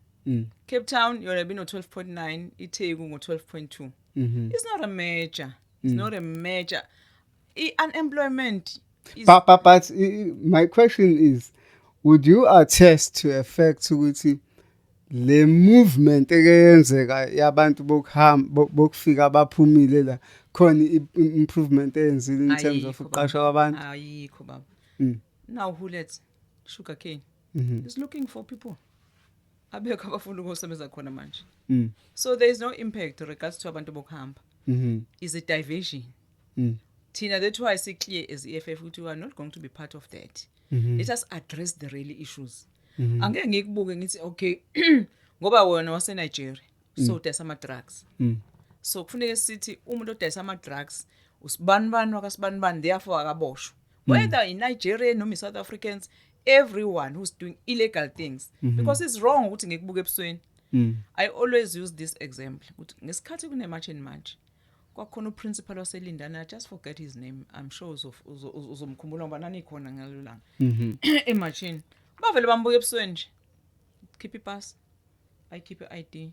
Cape Town yona bino 12.9, iTheku ngo 12.2. It's not a major. It's not a major. Unemployment is. But my question is, would you attest to a fact ukuthi le movement ekenzeka yabantu bokufika abaphumile la khona improvement eyenzile in terms of uqasha kwabantu? Ayikho baba. Now who let Sugarcane is looking for people. Abekho abafuna ukusebenza khona manje. So there is no impact regards to abantu bokuhamba. is a diversion. Tina, that's why I say clear as EFF we are not going to be part of that. Let us address the real issues. Angeke ngikubuke ngithi okay ngoba wena wase Nigeria so udayisa ama drugs. So kufuneka sithi umuntu odayisa ama drugs usibanibani wakasibanibani therefore akaboshwa. Whether in Nigeria noma South Africans, everyone who's doing illegal things because it's wrong ukuthi ngikubuke ebusweni. I always use this example ukuthi ngesikhathi kune march and march kwakhona uprincipal waselindana, I just forget his name, I'm sure uzomkhumbula ngoba nani khona ngalolanga emarchini bavele bambuke ebusweni nje keep ipass I keep ID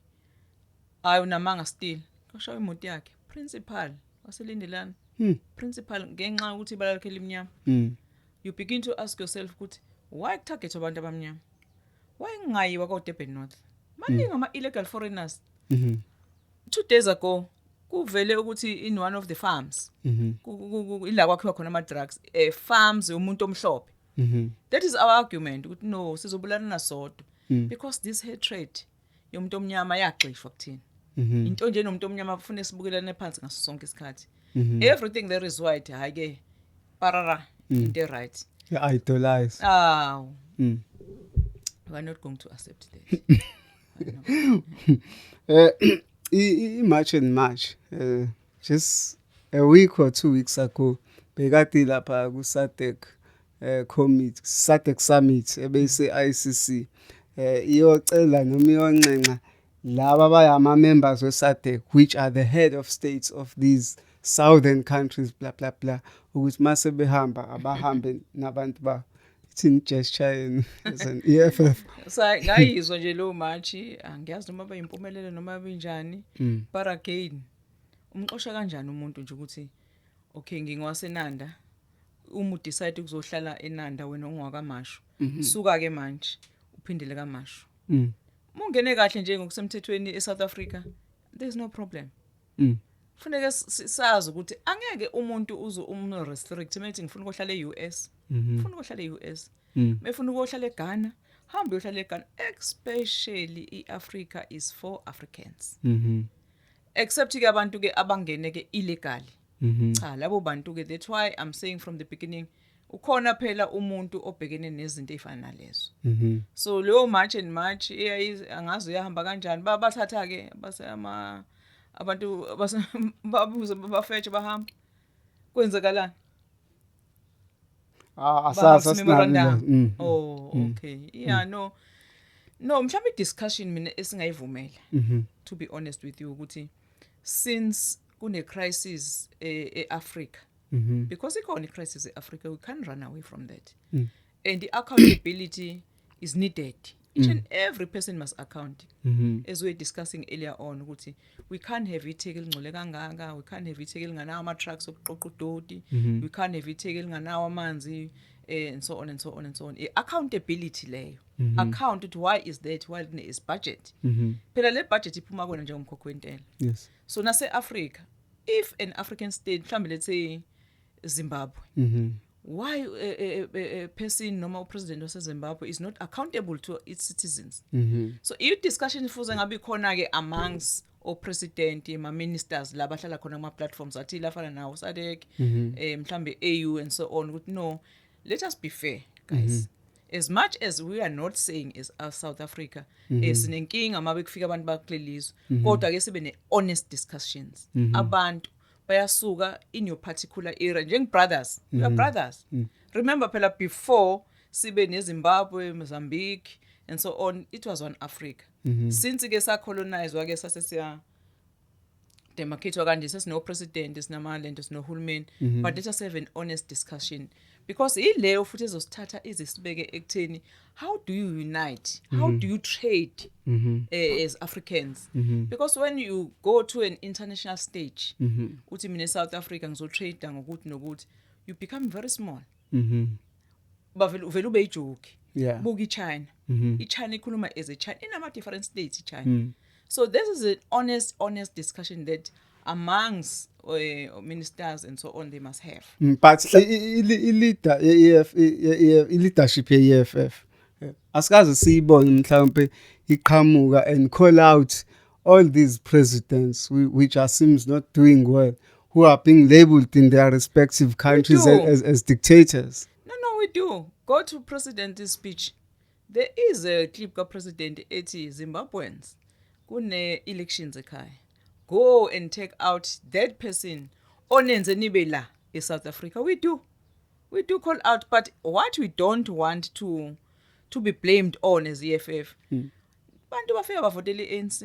ayi unamanga still kashawa imoto yakhe principal waselindelana principal ngenxa ukuthi balalekela iminyama you begin to ask yourself ukuthi why target abantu abamnyama, why ngayiwa ko Durban North maningi ama illegal foreigners. 2 days ago kuvele ukuthi in one of the farms ila kwakhiwa khona ama drugs farms yomuntu omhlophe. That is our argument ukuthi no sizobulana nasodwa because this hatred yomuntu omnyama yaxishwa kuthina. Into nje nomuntu omnyama ufuna sibukelane phansi ngaso sonke isikhathi. Everything there is white hayi parara into right. Yeah, idolize. We are not going to accept that. March and March, just a week or 2 weeks ago, bekade lapha ku SADC summit ebese ICC iyocela noma iyoncenga laba abayama members we SADC which are the head of states of these southern countries blah blah blah ukuthi mase behamba abahambe nabantu ba ithini gesture as an EFF. So ngayizwa nje lo march angiyazi noma bayimpumelelo noma benjani but again umxosha kanjani umuntu nje ukuthi okay ngingwasenanda uma decide ukuzohlala eNanda wena ongwakamashu suka ke manje uphindele kamashu mungene kahle nje ngokusemthethweni eSouth Africa there's no problem. Kufuneka sazi ukuthi angeke umuntu uzo restrict methi ngifuna ukuhlala eUS ufuna ukuhlala eUS mefuna ukuhlala eGhana hamba uyohlala eGhana, especially iAfrica is for Africans except ke abantu ke abangene ke illegally cha labo bantu ke that's why I'm saying from the beginning ukhona phela umuntu obhekene nezinto ezifana nalezo. So leyo march and march angazi uyahamba kanjani bathatha ke basema abantu babuze bafethe bahamba kwenzekalani asasa sinalo. Okay yeah no mhlawumbe discussion mina esingayivumela to be honest with you ukuthi since kune crisis eAfrica because ikona crisis eAfrica we can't run away from that and the accountability is needed. Each and every person must account. As we were discussing earlier on ukuthi we can't have itheke elingcole kangaka, we can't have itheke elinganawo ama trucks okuqoqa udoti, we can't have itheke elinganawo amanzi and so on and so on and so on. Accountability leyo account ukuthi why is that, why is budget phela le budget iphuma kona njengomkhokho wentela. Yes. So nase Africa if an African state mhlambe let's say Zimbabwe why a person noma president of Zimbabwe is not accountable to its citizens. So if discussion ifuze ngabe khona ke amongst o president ma ministers la bahlala khona ama platforms athi lafana nawo SADC mhlambe AU and so on ukuthi no let us be fair guys. As much as we are not saying is South Africa sinenkinga mabe kufika abantu bakulelizwe kodwa ke sibe ne honest discussions abantu bayasuka in your particular area njeng brothers we are brothers. Remember phela before sibe neZimbabwe, Mozambique and so on it was one Africa. Since ke sa colonize wake sasesiya demarcate kanje sesino president sinamaland sinohulumeni but let us have an honest discussion because ileyo futhi ezosithatha izisibeke ekutheni how do you unite, how do you trade as Africans because when you go to an international stage uthi mina South Africa ngizotrade ngokuthi nokuthi you become very small bavela ube ijoke buka iChina iChina ikhuluma as a China in ama different states iChina. So this is an honest discussion that amongst ministers and so on they must have. But leadership EFF asikaze siyibone mhlawumbe iqhamuka and call out all these presidents, which are seems not doing well, who are being labeled in their respective countries do. as dictators. No, we do. Go to President's speech. There is a clip ka President ethi Zimbabweans kune elections ekhaya. Go and take out that person onenze nibe la in South Africa. We do call out, but what we don't want to be blamed on as EFF. Bantu bafika bavotela iANC.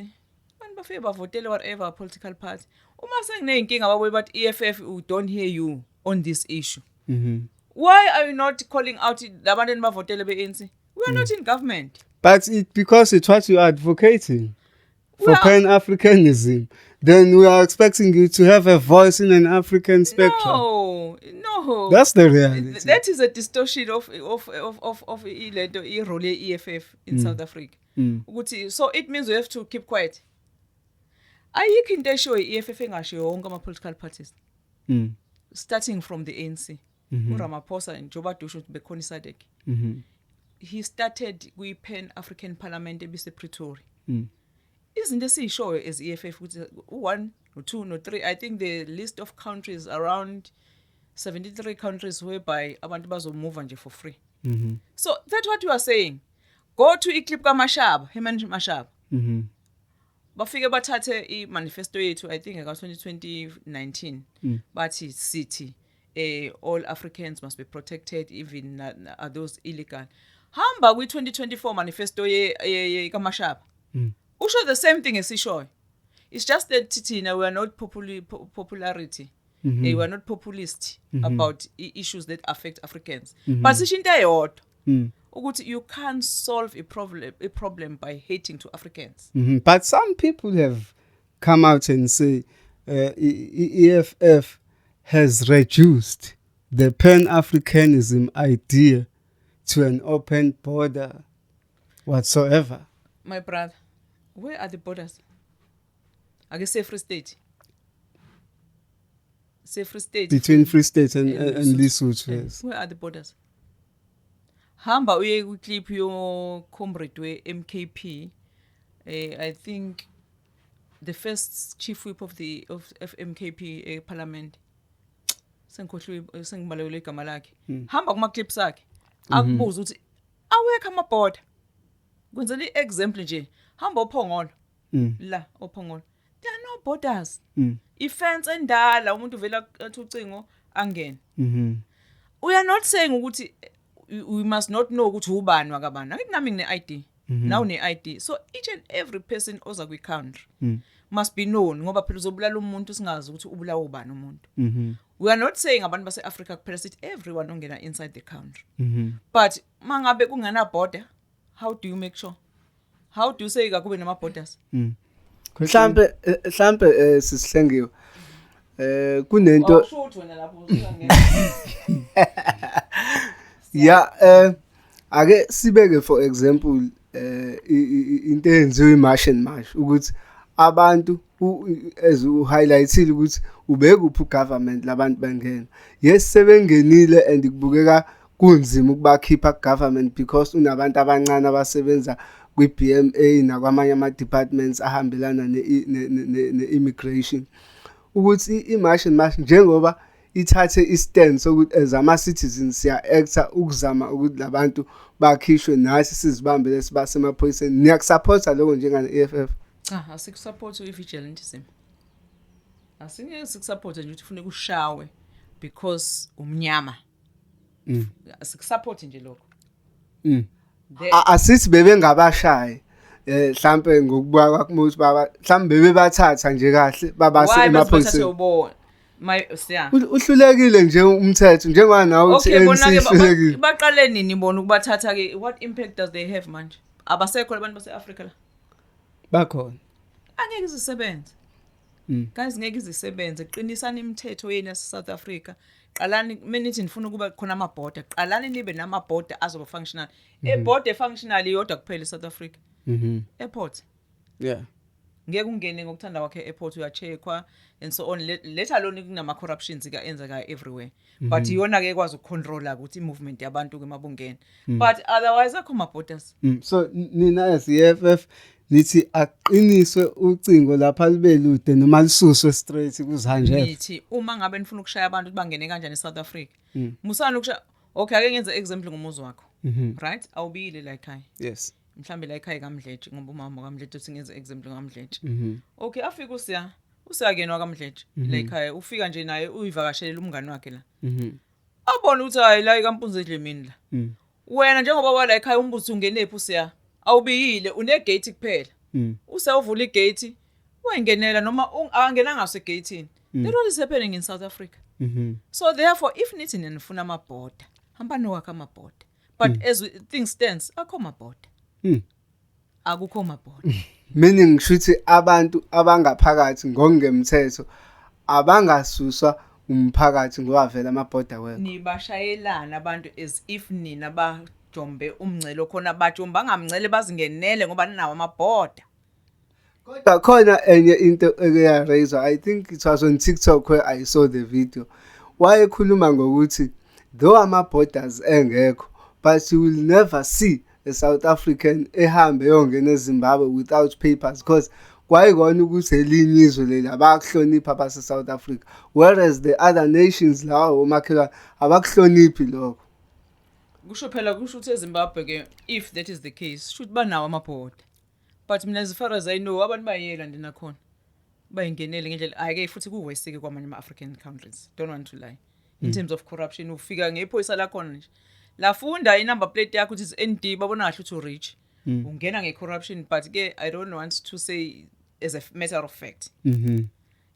Bantu bafika bavotela whatever political party. Uma senginenkinga babuye bathi EFF, we don't hear you on this issue. Why are you not calling out labantu enibavotele beANC? We are not in government. But because it's what you are advocating for Pan-Africanism, then we are expecting you to have a voice in an African spectrum. No. That's the reality. That is a distortion of role EFF in South Africa. So it means we have to keep quiet. Ayikho into esho EFF engasho yonke ama political parties. Starting from the ANC. uRamaphosa and Joba Dushu bekhona iSADC. He started kwi Pan African Parliament ebise Pretoria. Izinto esishoyo as EFF ukuthi 1 no 2 no 3, I think the list of countries around 73 countries whereby abantu bazomove nje for free. So that's what you are saying. Go to iclip kaMashaba, Herman Mashaba. Bafike bathathe imanifesto yethu, I think aka 2019. Bathi city all Africans must be protected, even are those illegal. Hamba kwi 2024 manifesto ye kaMashaba. Usho the same thing as ishoyo. It's just that Titina, we are not popularity. We are not populist about issues that affect Africans. But sishinto eyodwa. Ukuthi you can't solve a problem by hating to Africans. But some people have come out and say EFF has reduced the Pan-Africanism idea to an open border whatsoever. My brother, where are the borders? I can say Free State. Say Free State. Between Free State and Lesotho, yes. Where are the borders? Hamba uye clip yo comrade we MKP. I think the first chief whip of MKP parliament. Sengibalekile igama lakhe. Hamba kuma clips akhe. Akubuza ukuthi awekho ama border. Kwenzela iexample nje. Hamba ophongolo. La ophongolo. There are no borders. Ifence endala umuntu vela athi ucingo angene. We are not saying ukuthi we must not know ukuthi ubani wakabani. Akithi nami ngine ID. Now ne ID. So each and every person oza kwi country must be known ngoba phela uzobulala umuntu singazi ukuthi ubulawa ubani umuntu. We are not saying abantu base Africa kuphela sithi everyone ongena inside the country. But mangabe kungena border, how do you make sure? How do you say akube nama borders? Mhlambe sisihlengiwe kunento awusho wena lapho uzangena. Yeah, ake sibeke for example into enziwe iMarch and March ukuthi abantu as u highlightile ukuthi ubeka uphi ugovernment labantu bangena. Yes sebengenile and kubukeka kunzima ukubakhipha kugovernment because unabantu abancane abasebenza kwi-BMA nakwamanye ama-departments ahambelana ne-immigration. Ukuthi i-March and March njengoba ithathe i-stand sokuthi as ama-citizens siya-acta ukuzama ukuthi labantu bakhishwe nathi sizibambele sibasemaphoyiseni. Niyakusupporta lokho njengane-EFF? Cha, asikusupport i-vigilantism. Asingeke sikusupport nje ukuthi ufune kushawe because umnyama. Asikusupport nje lokho. Asithi bebengabashayi mhlambe ngokubuka kwakumuntu baba mhlambe bebebathatha nje kahle babase emaphoyiseni. Uhlulekile nje umthetho njengoba nawe uthi okay, baqale nini bona ukubathatha ke? What impact does they have manje? Abasekho abantu base Africa la bakhona angeke zisebenze. Guys ngeke zisebenze. Qinisana imithetho yena e South Africa. Qalani menithi nifuna ukuba khona ama border. Qalani nibe nama border azoba functional. E border functional yodwa kuphela e South Africa. Airport. Yeah. Ngeke ungene ngokuthanda kwakhe airport uyacheckwa and so on. Let alone kunama corruptions enzeka everywhere. But yona ke kwazi ukucontrola ukuthi movement yabantu ke mabungena. But otherwise akho ma borders. So nina as EFF lithi aqiniswe ucingo lapha libe lude noma lisuswe straight kuzihanjela. Nithi uma ngabe nifuna ukushaya abantu ukuthi bangene kanjani eSouth Africa. Musana ukushaya. Okay, ake ngenze example ngomuzi wakho. Right? Awubile la ekhaya. Yes. Mhlambe la ekhaya kaMdletshe ngoba umama kaMdletshe uthi ngenze example ngaMdletshe. Okay, afika usiya kenwa kaMdletshe la ekhaya ufika nje naye uyivakashelela umngani wakhe la. Abona ukuthi hayi la ekampunzi edlemini la. Wena njengoba wala ekhaya umbuzo ungenephi usiya awubiyile unegate kuphela. Usawuvula igate wayengenela noma angena ngaso egateini. That what is happening in South Africa. So therefore if nithi ninifuna amabhoda hamba nowakha amabhoda. But as things stands akho mabhoda. Akukho mabhoda. Meaning ngishuthi abantu abangaphakathi ngokungemthetho abangasuswa umphakathi ngoba vela amabhoda wekho. Nibashayelana abantu as if nina bajombe umncelo khona bajomba bangamncele bazingenele ngoba ninawo amabhoda. Kodwa khona enye into eya raise, I think it was on TikTok where I saw the video. Wayekhuluma ngokuthi though ama-borders engekho but you will never see a South African ehambe yongena eZimbabwe without papers because kwayikona ukuthi elinye izwe leli abakuhlonipha base South Africa whereas the other nations lawo omakhelwane abakuhloniphi lokho. Kusho phela kusho ukuthi eZimbabwe ke if that is the case should banawo amabhoda. But mina as far as I know abantu bayela ndina khona bayingenele ngendlela ayike futhi kuwesike kwamanye ama-African countries, don't want to lie, in terms of corruption. Ufika ngephoyisa la khona nje lafunda i-number plate yakho ukuthi ND babona kahle ukuthi rich ungena nge-corruption. But ke I don't want to say as a matter of fact.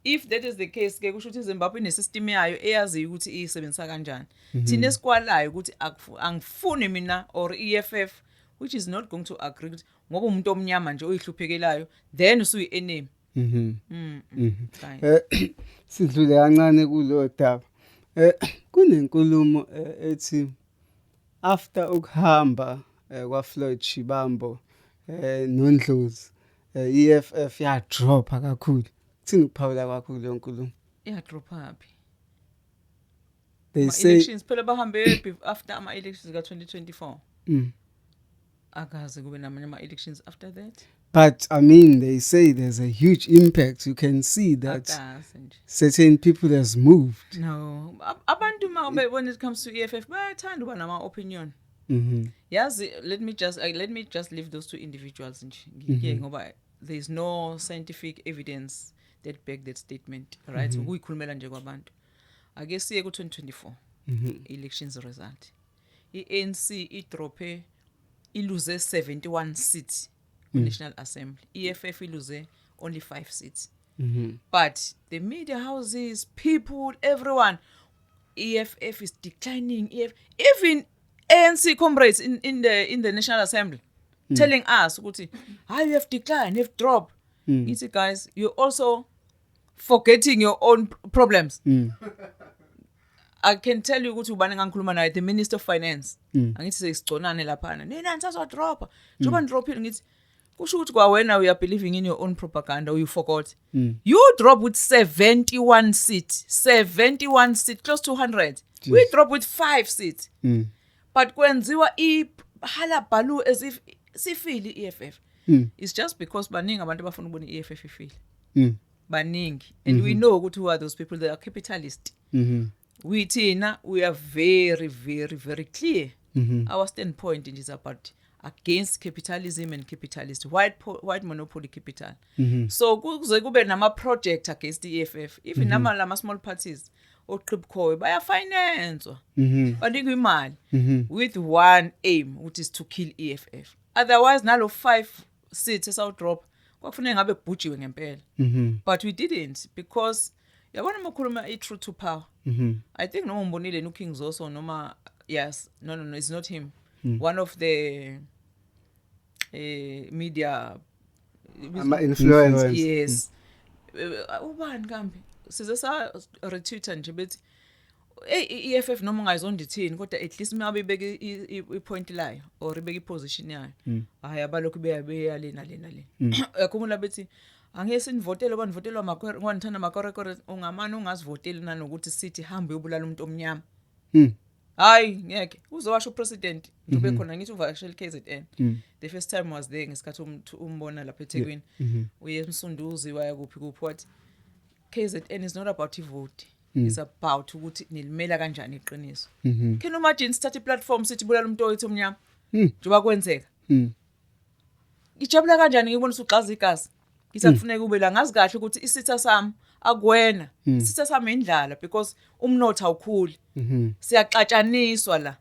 If that is the case ke kusho ukuthi iZimbabwe inesystem yayo eyazi ukuthi isebenzisa kanjani. Thina esikwalayo ukuthi angifuni mina or EFF which is not going to agree ngoba umuntu omnyama nje oyihluphekelayo then usuyi-enemy. Sidlule kancane kulo daba. Kunenkulumo ethi after ukuhamba kwaFloyd Shivambu noNdlozi EFF ya drop kakhulu. Kuthini ukuphawula kwakho kuleyo nkulumo? Ya drop happy. They say elections phela bahambe after ama-elections ka-2024. Akaze kube namanye ama-elections after that. But I mean, they say there's a huge impact. You can see that certain people has moved. No, abantu when it comes to EFF, bayathanda uba nama opinion. Yes, let me just leave those two individuals nje. Ngoba there is no scientific evidence that back that statement, right? Ukuyikhulumela nje kwabantu. Ake siye ku-2024 elections result. I-ANC idrope ilose 71 seats. National Assembly. EFF ilose only 5 seats. But the media houses, people, everyone, EFF is declining. Even ANC comrades in the National Assembly telling us, how you have declined, you have dropped. You see, guys, you're also forgetting your own problems. I can tell you ukuthi ubani ngangikhuluma naye the Minister of Finance. Angithi sesiconane laphana. Nina nisazwa dropa. Njoba ndropile ngithi kusho ukuthi kwawena we are believing in your own propaganda or you forgot. You drop with 71 seats. 71 seats, close to 100. Jeez. We drop with 5 seats. But kwenziwa halabalu as if sifili EFF. It's just because baningi abantu abafuna ukubona EFF ifile. Baningi. And we know who are those people. They are capitalist. We are very, very, very clear. Our standpoint is about against capitalism and capitalist white monopoly capital. So kuze kube nama project against the EFF. Even nama small parties oqhibukhowe baya finance banikwe imali with one aim, which is to kill EFF. Otherwise nalo 5 seats esaw drop kwakufanele ngabe bhujiwe ngempela. But we didn't because yabona makhuluma i-true to power. I think noma umbonile no-King Zoso noma yes no it's not him. One of the media influencers. Yes. Ubani kambe size sa retweet nje bethi EFF noma ungayizondithini kodwa at least mabe ibeke i-point layo or ibeke i-position yayo. Hayi abalokhu beyalena lena. Yakhumula bethi angeke sinivotele banivotelwa ngwanithanda makorekore ungamani ungazivoteli nanokuthi sithi hambe uyobulala umuntu omnyama. hayi ngeke uzowasho upresident ube khona ngithi uvakashela KZN. The first time was there ngesikhathi umbona lapha eThekwini uye eMsunduzi waya kuphi what KZN is not about ivote. It's about ukuthi nilimela kanjani iqiniso. Can you imagine sithatha iplatform sithi bulala umuntu oyethu omnyama njoba kwenzeka. Ijabula kanjani ngibona usugxaza igazi. Ngisakufuneka ube la ngazi kahle ukuthi isitha sami akuwena. Isitha sami indlala because umnotho awukhuli. Siyaxatshaniswa la.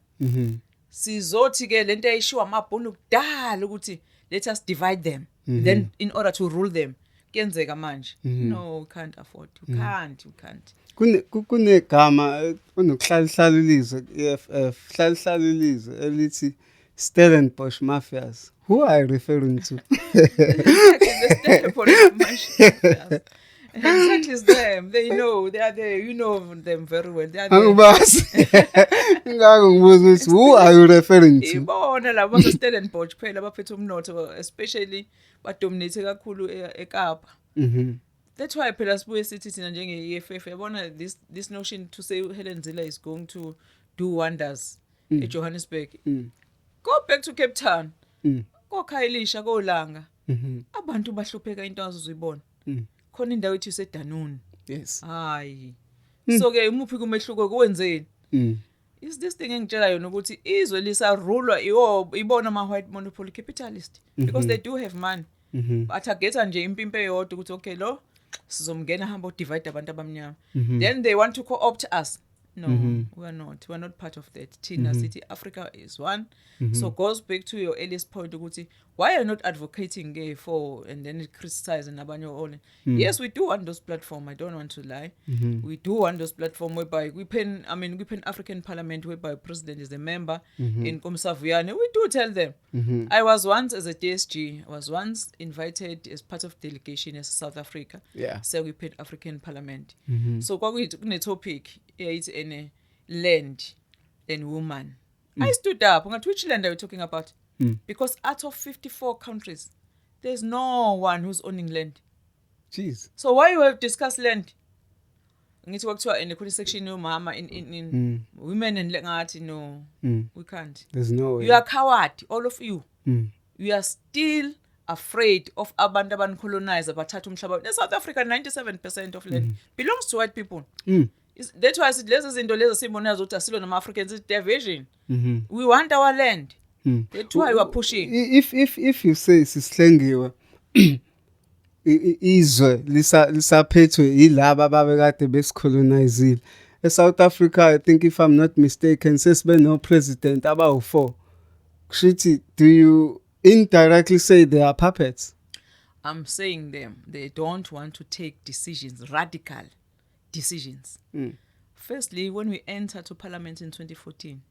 Sizothi ke lento eyishiwa amabhunu kudala ukuthi let us divide them then in order to rule them. Kuyenzeka manje. No, we can't afford. You can't. Kunegama onokuhlalishalulizwe EFF hlalishlalulizwe elithi Stellenbosch mafias. Who are you referring to? The Stellenbosch mafias. Exactly, it's them. They know. They are there. You know them very well. They are there. Who are you referring to? Ibona labo Stellenbosch phela baphethe umnotho especially badominate kakhulu eKapa. That's why phela sibuye sithi thina njenge EFF yabona this notion to say Helen Zille is going to do wonders in Johannesburg. Go back to Cape Town. Go Khayelitsha go Langa. Abantu bahlupheka into azozibona. Khona indawo ethi useDanuni. Yes. Hayi. So ke umuphi kumehluko kuwenzeni? Is this thing engitshela yona ukuthi izwe lisarulwa ibona ama white monopoly capitalist because they do have money. Bathagetha nje impimpe yodwa ukuthi okay lo sizomngena hamba divide abantu abamnyama. Then they want to co-opt us. No, we are not. We are not part of that. Tina City Africa is one. So goes back to your earliest point ukuthi why are you not advocating for and then criticizing abanye all. Yes, we do want those platform. I don't want to lie. We do want those platform whereby we pen African Parliament whereby president is a member in Komsavuyane. We do tell them. I was once as a DSG. I was once invited as part of delegation as South Africa. Yeah. So we paid African Parliament. So kune topic it's in land and woman. I stood up. Which land are we talking about? Because out of 54 countries, there's no one who's owning land. Jeez. So why you have discussed land? Ngithi kwakuthiwa in the section mama in women and ngathi no, we can't. There's no way. You are coward, all of you. You are still afraid of abantu abancolonizer bathatha umhlaba. In South Africa 97% of land belongs to white people. That's why I said lezi zinto lezi sibona ukuthi asilo nama Africans is division. We want our land. That's why we are pushing. If you say sisihlengiwe izwe lisaphethwe yilabo ababekade besicolonizile. South Africa, I think if I'm not mistaken, sesibe no president abawu4. Kushithi, do you indirectly say they are puppets? I'm saying they don't want to take decisions, radical decisions. Firstly, when we entered to parliament in 2014,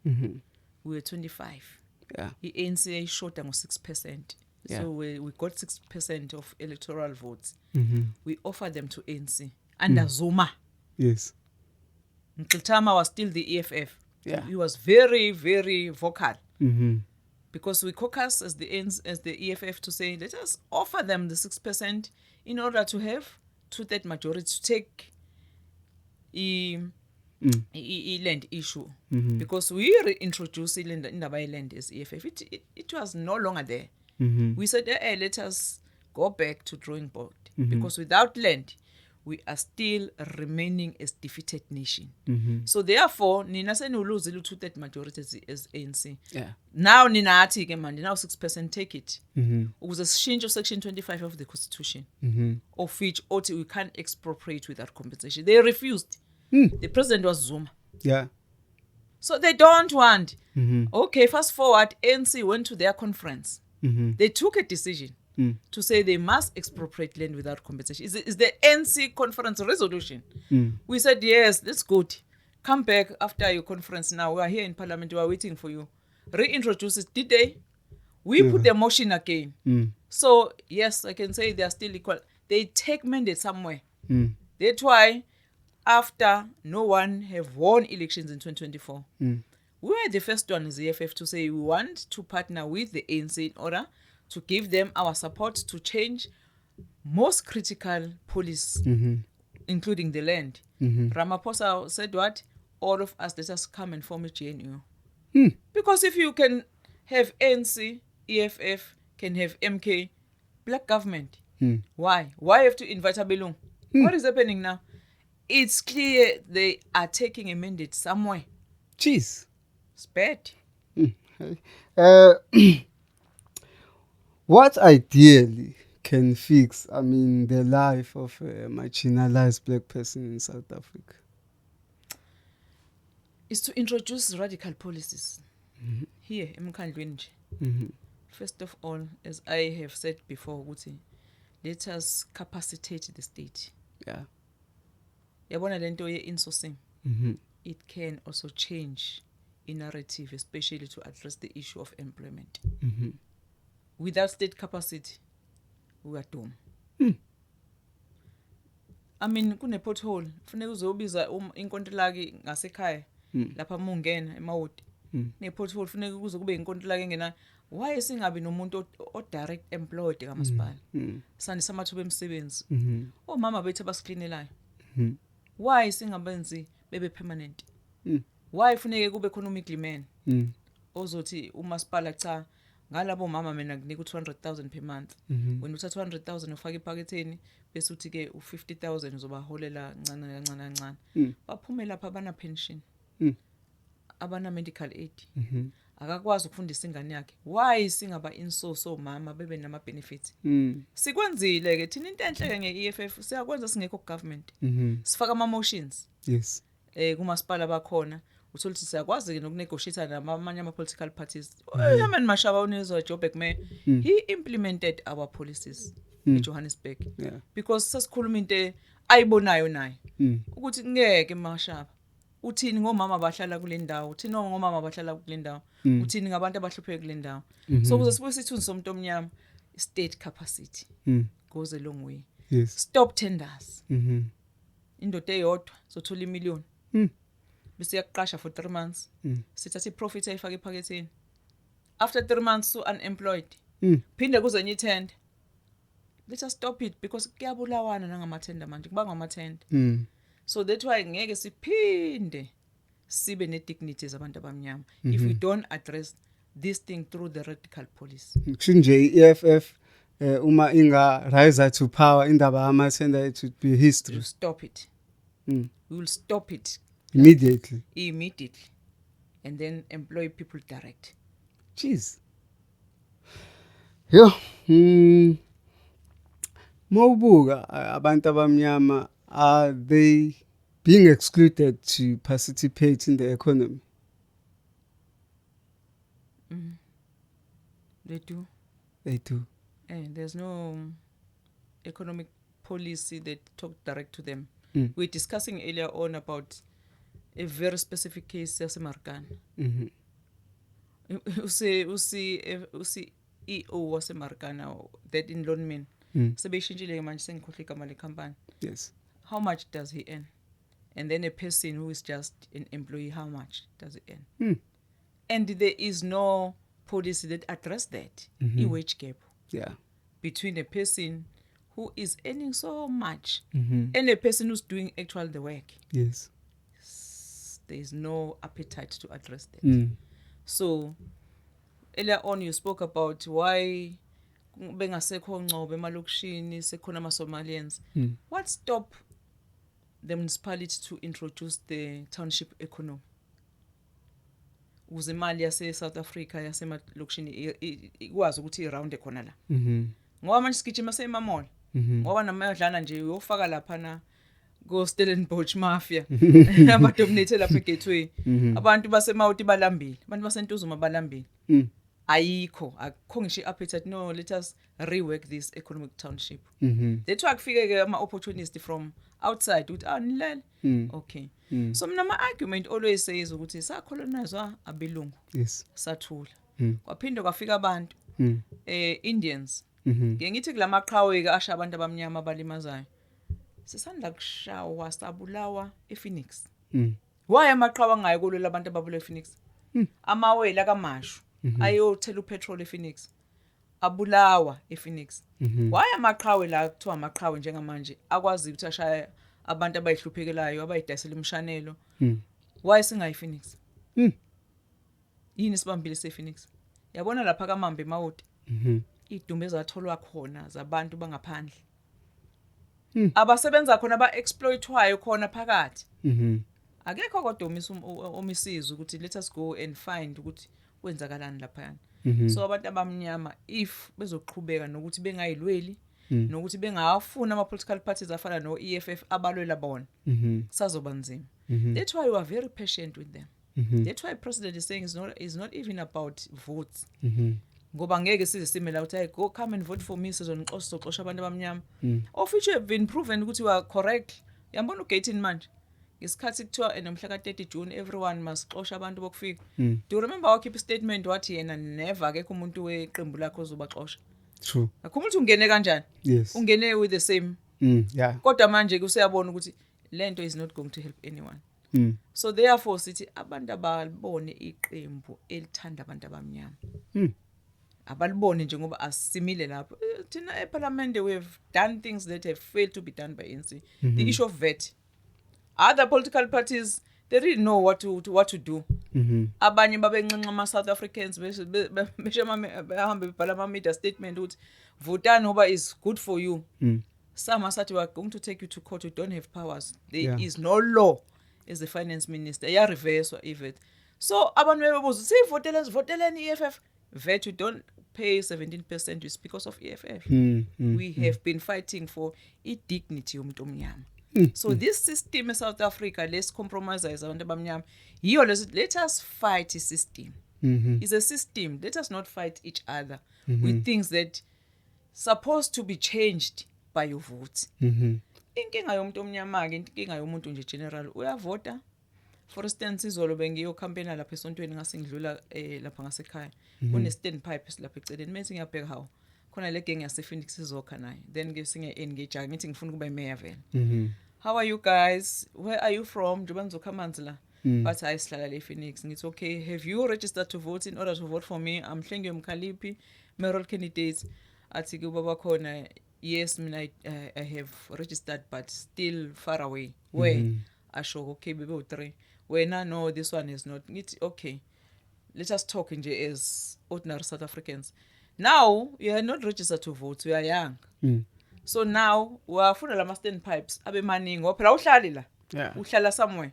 we were 25. Yeah. The ANC shot down 6%. Yeah. So we got 6% of electoral votes. We offered them to ANC under Zuma. Yes. Mqiltama was still the EFF. Yeah. He was very, very vocal. Because we caucus as the EFF to say, let us offer them the 6% in order to have 2/3 majority to take land issue. Because we reintroduced indaba land as EFF. It was no longer there. We said, let us go back to drawing board. Because without land, we are still remaining as defeated nation. So therefore, nina senuluzile 2/3 majority as ANC. Yeah. Now nina athi ke manje now 6% take it. Ukuze sishintshe section 25 of the constitution. Of which we can't expropriate without compensation. They refused. The president was Zuma. Yeah. So they don't want. Okay, fast forward, ANC went to their conference. They took a decision to say they must expropriate land without compensation. Is the ANC conference resolution? We said, yes, that's good. Come back after your conference now. We are here in parliament. We are waiting for you. Reintroduce it. Did they? We put the motion again. So, yes, I can say they are still equal. They take mandate somewhere. That's why after no one have won elections in 2024, we were the first one as the EFF to say we want to partner with the ANC in order to give them our support to change most critical policies, including the land. Ramaphosa said what? all of us, let us come and form a GNU. Because if you can have ANC, EFF, can have MK, black government, why? Why have to invite Abelung? What is happening now? It's clear they are taking a mandate somewhere. Jeez. It's bad. What ideally can fix, the life of a marginalized black person in South Africa? Is to introduce radical policies here emkhandlweni nje. First of all, as I have said before, let us capacitate the state. Yeah. Yabona lento ye-insourcing. It can also change in narrative, especially to address the issue of employment. Without state capacity, we are doomed. Kune pothole, funeka uzobiza inkontilaki ngasekhaya lapha mungena emawodi. Ne pothole funeka kuze kube inkontilaki engena. Why singabi nomuntu o direct employed kamasipala? Sani samathuba emsebenzi. Omama bethu abasiklinelayo. Why singabenzi bebe permanent? Why funeke kube economically man? Ozothi umasipala cha ngalabo mama mina nginika u200,000 per month. Wena uthatha 200,000 ufaka ephaketheni bese uthi ke u50,000 uzobaholela kancane. Baphume lapha abana pension. Abana medical aid. Akakwazi ukufundisa ingane yakhe. Why singaba insoso mama bebe nama benefits? Sikwenzile ke thina into enhle ke ngeEFF siyakwenza singekho government. Sifaka ama motions. Yes. Kumasipala bakhona uthola ukuthi siyakwazi ke nokunegotiate namanye ama political parties. Herman Mashaba unezwa Joburg Mayor, he implemented our policies in Johannesburg. Yeah. Because sasikhuluma into ayibonayo naye. Ukuthi ngeke Mashaba uthini ngomama abahlala kule ndawo, uthini ngomama abahlala kule ndawo, uthini ngabantu abahlupheke kule ndawo. So kuze sibuye sithunzi somuntu omnyama, state capacity goes a long way. Yes. Stop tenders. Indoda eyodwa sothola imillion. Bese yaqasha for 3 months. Sithatha iprofit ayifaka ephaketheni. After 3 months so unemployed. Phinde kuze enye tender. Let us stop it because kuyabulawana nangamathenda manje kubanga amathenda. So that's why ngeke siphinde sibe ne dignity zabantu abamnyama if we don't address this thing through the radical policy. Nje EFF uma inga rise to power indaba amathenda it would be history. We'll stop it. We will stop it Immediately. And then employ people direct. Jeez. Yo. Mawubuka abantu abamnyama, are they being excluded to participate in the economy? They do. They do. And there's no economic policy that talk direct to them. We're discussing earlier on about a very specific case yaseMarikana. Usi EO waseMarikana, that in Lonmin. Sebeshintshile manje sengikhohle igama le company. Yes. How much does he earn? And then a person who is just an employee, how much does he earn? And there is no policy that address that wage gap. Yeah. Between a person who is earning so much and a person who's doing actual the work. Yes. There is no appetite to address that. So earlier on you spoke about why bengasekho ngcobo emalokishini sekhona ama-Somalians. What stop the municipality to introduce the township economy? Ukuze imali yase-South Africa yasemalokishini ikwazi ukuthi iround khona la. Ngoba manje sigijima semamall. Ngoba namayadlana nje uyofaka laphana go Stellenbosch mafia. Abadominate lapha eGateway. Abantu basemawuti balambile. Abantu basentuzuma balambile. Ayikho akho ngisho appetite. No, let us rework this economic township. That's why kufike ke ama opportunities from outside with nilele. Okay. So mina ma argument always says ukuthi sa colonizwa abelungu. Yes. Sathula. Kwaphinde kwafika abantu Indians. Ngithi kulama qhawe ke asha abantu abamnyama abalimazayo. Sisandla kushawa sabulawa ePhoenix. Why amaqhawe angayi kulula abantu ababula ePhoenix? Amawela kaMashu ayothela upetrol ePhoenix. Abulawa ePhoenix. Why amaqhawe la kuthiwa amaqhawe njengamanje akwazi ukuthi ashaya abantu abayihluphekelayo abayidayisela imshanelo why singayi Phoenix Mm. yini sibambile sePhoenix yabona lapha kaMambe Mawude Mhm. idumbe ezatholwa khona zabantu bangaphandle Mm. abasebenza khona ba-exploitwayo khona phakathi Mhm. akekho kodwa omisiza ukuthi let us go and find ukuthi kwenzakalani laphayana so abantu abamnyama if bezoqhubeka nokuthi bengayilweli nokuthi bengafuna ama-political parties afana no-EFF abalwela bona sazoba nzima that's why we are very patient with them that's why president is saying it's not even about votes ngoba ngeke size simela ukuthi hey go come and vote for me sizonixoxa abantu abamnyama of which have been proven ukuthi we are correct yambona uGaten manje ngesikhathi kuthiwa nomhla ka-30 June everyone must xosha abantu bokufika do you remember wakhipha statement wathi yena never akekho umuntu weqembu lakho ozobaxosha True. akho umuntu ungene kanjani Yes. ungene with the same Yeah. kodwa manje kuseyabona ukuthi lento is not going to help anyone so therefore sithi abantu abalibone iqembu elithanda abantu abamnyama abalibone nje ngoba asimile lapho thina eParliament we have done things that have failed to be done by ANC the issue of VAT other political parties they really know what to do abanye babencinca ama South Africans behambe bebhala ama media statement ukuthi votani ngoba is good for you some sathi we are going to take you to court, you don't have powers there is no law as the finance minister ya reverse iVAT so abantu bebuza sivoteleni EFF VAT you don't pay 17% is because of EFF we have been fighting for dignity yomuntu omnyama so this system in South Africa let's compromise abantu abamnyama yiyo let us fight the system it's a system let us not fight each other with things that supposed to be changed by your vote inkinga yomuntu omnyama ke inkinga yomuntu nje general uyavota for instance izolo bengiyo campaign lapha esontweni ngase ngidlula lapha ngasekhaya kune stand pipe lapha eceleni mase ngiyabheka hawo khona le gang yase Phoenix izokha nayo then ngesinge engage ngithi ngifuna kuba mayor vele how are you guys where are you from njoba ngizokha amanzi la but ayisihlala le Phoenix ngithi okay have you registered to vote in order to vote for me I'm Mhlengiwe Mkhaliphi mayoral candidate athi ke baba khona yes mina I have registered but still far away where asho okay bebe u3 wena no this one is not ngithi okay let us talk nje as ordinary South Africans now you are not registered to vote you are young so now wafuna lama stand pipes abe maningi ngoba phela uhlali la uhlala somewhere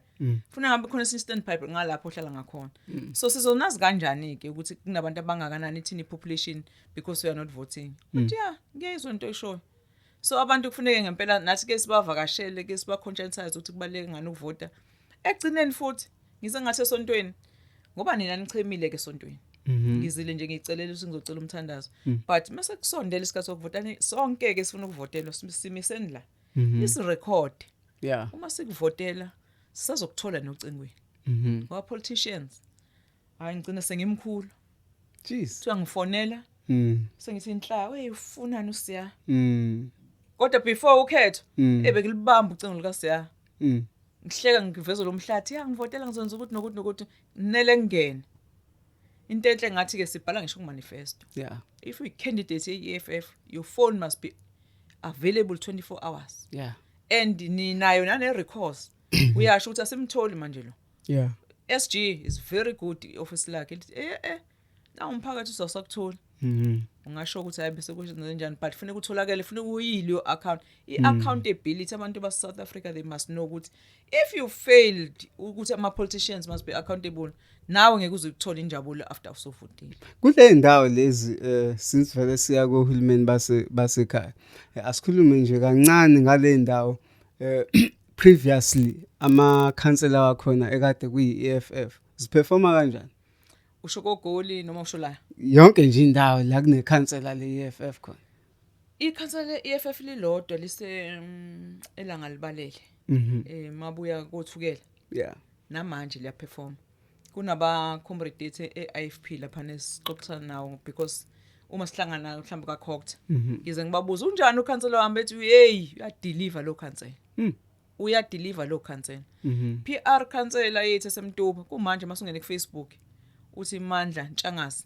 funa ngambe khona stand pipe ngalapho uhlala ngakhona so sizonazi kanjani ke ukuthi kunabantu abangakanani thini population because we are not voting but yeah ngiyizwa into eshoyo so abantu kufuneka ngempela nathi ke sibavakashele ke siba conscientize ukuthi kubaleke ngani ukuvota egcineni futhi ngize ngathi esontweni ngoba nina nichemile ke esontweni ngizile nje ngicelela ukuthi ngizocela umthandazo but mase kusondela isikhathi sokuvota sonke ke sifuna ukuvotelwa simiseni la isi record uma sikuvotela sizokuthola nocingweni ngoba politicians hayi ngicina sengimkhulu jeez kuthiwa ngifonela sengithi inhla ufunani usiya kodwa before ukhetho ebekilibamba ucingo lika siya ngihleka ngiveza lo mhlathi ngivotela ngizonza ukuthi nokuthi nele ngene into enhle ngathi ke sibhala ngisho ku manifesto if you candidate e-EFF your phone must be available 24 hours and ninayo nane recourse uyasho ukuthi asimtholi manje lo SG is very good office lakhe na umphakathi uzosakuthola ungasho ukuthi hayi bese kwenze njani but kufanele utholakale kufanele uyile your account accountability abantu ba South Africa they must know ukuthi if you failed ukuthi ama politicians must be accountable nawe ngeke uzukuthola injabulo after usovotile kule ndawo lezi since vele siya kohulumeni basekhaya asikhulume nje kancane ngale ndawo previously ama councillor wakhona ekade kuyi-EFF ziperforma kanjani usho koGoli noma usho la yonke nje indawo la kune councillor le-EFF khona i-councillor le-EFF lilodwa lise elanga libalele mabuya kothukela namanje liya perform kunaba comrades eIFP lapha nesixoxana nawo because uma sihlangana mhlawumbe ka Coct ngize ngibabuza unjani ukhansela wami bethi hey uyadeliver lo council uyadeliver lo council PR council yethu esemtuba kumanje masungene ku Facebook uthi Mandla Ntshangasi